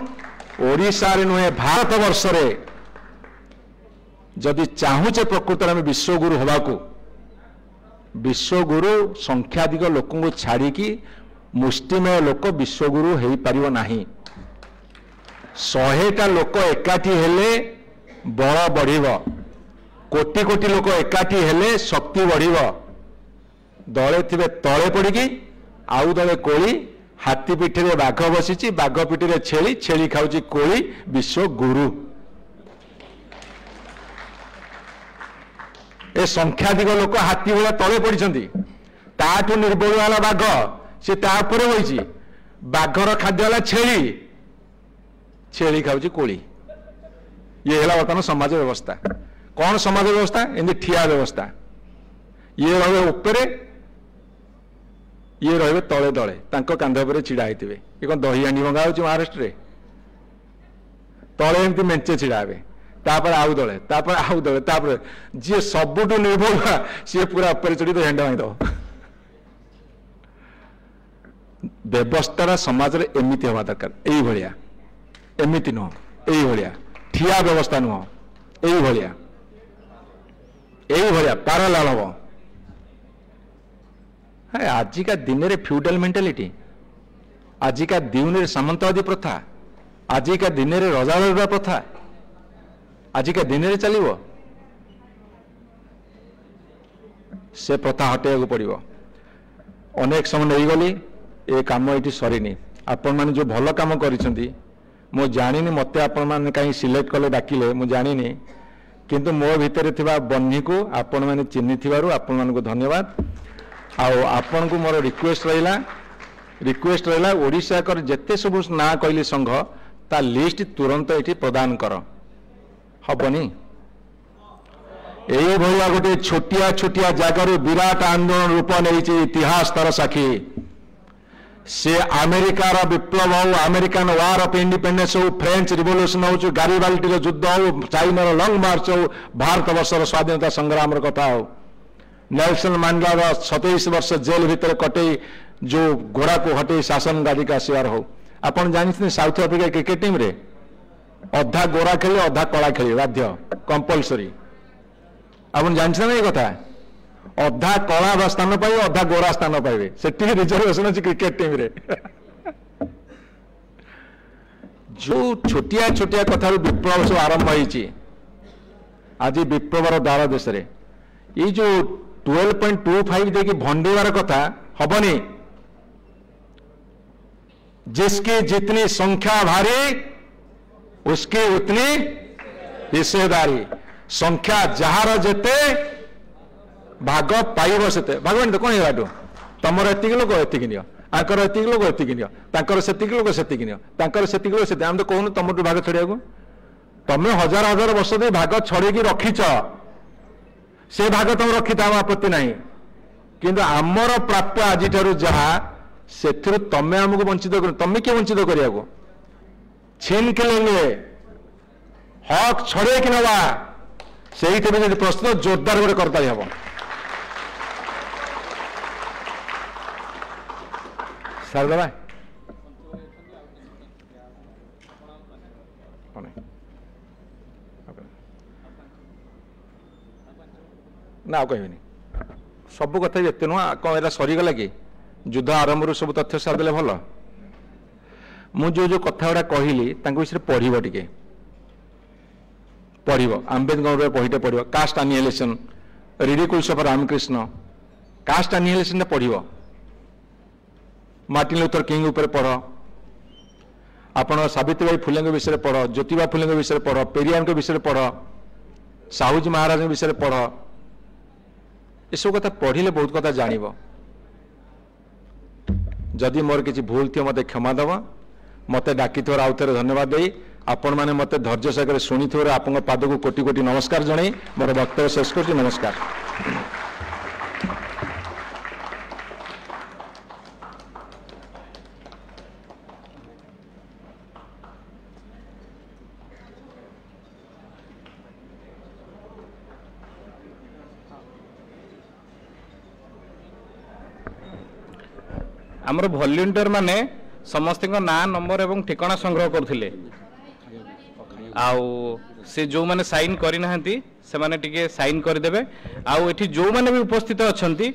ओडिशा रे नुहे भारत वर्ष रे जदि चाहूचे प्रकृत में विश्वगुरु हवाकू विश्वगुरु संख्याधिक लोक को छाड़ी मुष्टिमेय लोक विश्वगुरु हो पारिबो नाही 100टा लोक एकाठी हेले बल बढ़िबो कोटी कोटी लोक एकाठी हेले शक्ति बढ़िबो दले थिबे तळे पड़िकी आउ दले कोली हाथी पिठी रे बाघ बसिची बाघ पिठी रे छेली छेली खाउची कोली विश्वगुरु ए संख्याधिक लोक हाथी भला तले पड़िछंती ताठू निर्बल वाला बाघ से तापर होईची बाघर खाद्य वाला छेली छेली खाउची कोली ये हला वर्तमान समाज व्यवस्था कौन समाज व्यवस्था एमती ठिया व्यवस्था ये रहे उपरे ये रहे तले तले तांको कांध पर छिड़ा होते ये कौन दही हांडी भंगा हो महाराष्ट्र रे तले एमती मेंचे छिड़ा हे तापर आउ दले तापर आउ दले तापर जी सबुठु निर्भर सी पूरा ऊपर चढ़ी तो झंडा भांगी व्यवस्था समाज रे एमिति हवा दरकार एई भलिया एमिति नुह एई भलिया ठिया व्यवस्था नुह एई भलिया पारालाल हम आजिका दिन में फ्यूडल मेंटालिटी आजिका दिन में सामंतवादी प्रथा आजिका दिन में रजा प्रथा आजिका दिन में चलो से प्रथा हटेगा पड़ो अनेक समय नहीं गली ये कम ये सरीनी आपण मैंने जो भल कम कर जानी मत आपण मैंने कहीं सिलेक्ट कले डाकिले मुझे जानी किंतु मो भितर थिबा बन्ही को आपण मैंने चिन्हि थिबारु आपण मान को धन्यवाद आपण को मोर रिक्वेस्ट रहिला ओडिशा कर जेते सब ना कहली संघ ता लिस्ट तुरंत एठी प्रदान कर हबनी एई भलिया गोटे छोटिया छोटिया जगार विराट आंदोलन रूप नहीं इतिहास तार साक्षी से अमेरिकार विप्लव हो अमेरिकन वार ऑफ इंडिपेंडेंस हो फ्रेंच रिवोल्यूशन हो गारिबाल्टी युद्ध हो चाइना लंग मार्च हो भारत वर्षर स्वाधीनता संग्राम कथा हो नेल्सन मांडेला 27 वर्ष जेल भितर कटे जो घोड़ा को हटे शासन गादी का शिकार हो आपन जानी साउथ अफ्रिका क्रिकेट टीम रे अधा गोरा खेले अधा कला खेले बाध्य कंपलसरी आपन जानी ना ये कथा अधा कला स्थान पाइबे अधा गोरा स्थान पाइबे सेठी रिजर्वेशन अछि क्रिकेट टीम रे जो छोटिया छोटिया कथा विप्लव सब आरंभ होईची आज विप्लवर द्वार देश रे ये जो 12.25 देखिए भंडेवार कथा हबनी जिसकी जितनी संख्या भारी उसकी उतनी हिस्सेदारी संख्या जहार जेते भाग पाइब से भागवान तो कौन है तुम एतिक लोक एतिक नियो आंकर एतिक लोक एतिक नियो तांकर सेतिक लोक सेतिक नियो तांकर सेतिक लोक सेतिक हम तो कहून तुम भाग छड़िया तमें हजार हजार वर्ष दे भाग छड़ेकी रखीच से भाग तुम रखी था आपत्ति नहीं किंतु आमर प्राप्य आज जहा से तमें आमको वंचित कर तमें किए वंचित करिया छीन के लेंगे हक छड़े कि नवा से प्रस्तुत जोरदार गोटे करता हम सारदा ना कहबी सब कथा एत नुह कौन एरा सरीगला कि युद्ध आरंभ सब तथ्य सारदे भल मुझे जो कथा गुड़ा कहली विषय पढ़व टे पढ़व आंबेडकर बहीटे पढ़व caste annihilation riddles of Ramakrishna caste annihilation पढ़व मार्टिन लूथर किंग ऊपर पढ़ आपण सावित्रीबाई फुले विषय पढ़ ज्योतिबा फुले विषय पढ़ पेरियार विषय पढ़ साहूजी महाराज विषय पढ़ ये सब कथा पढ़िले बहुत कथा जानिब जदि मोर किसी भूल थी मत क्षमा दब मत डाकी आउ थे धन्यवाद दे आपण मैंने मत धैर्य सहित शुणी थे आप पाद को कोटि कोटि नमस्कार जन मोर वक्तव्य शेष कर नमस्कार। आमर वॉलंटियर माने समस्त ना नंबर एवं ठिकाना संग्रह करथिले आउ से जो माने साइन करि नाहंती से माने टिके साइन कर देबे आउ एठी जो माने भी उपस्थित अछंती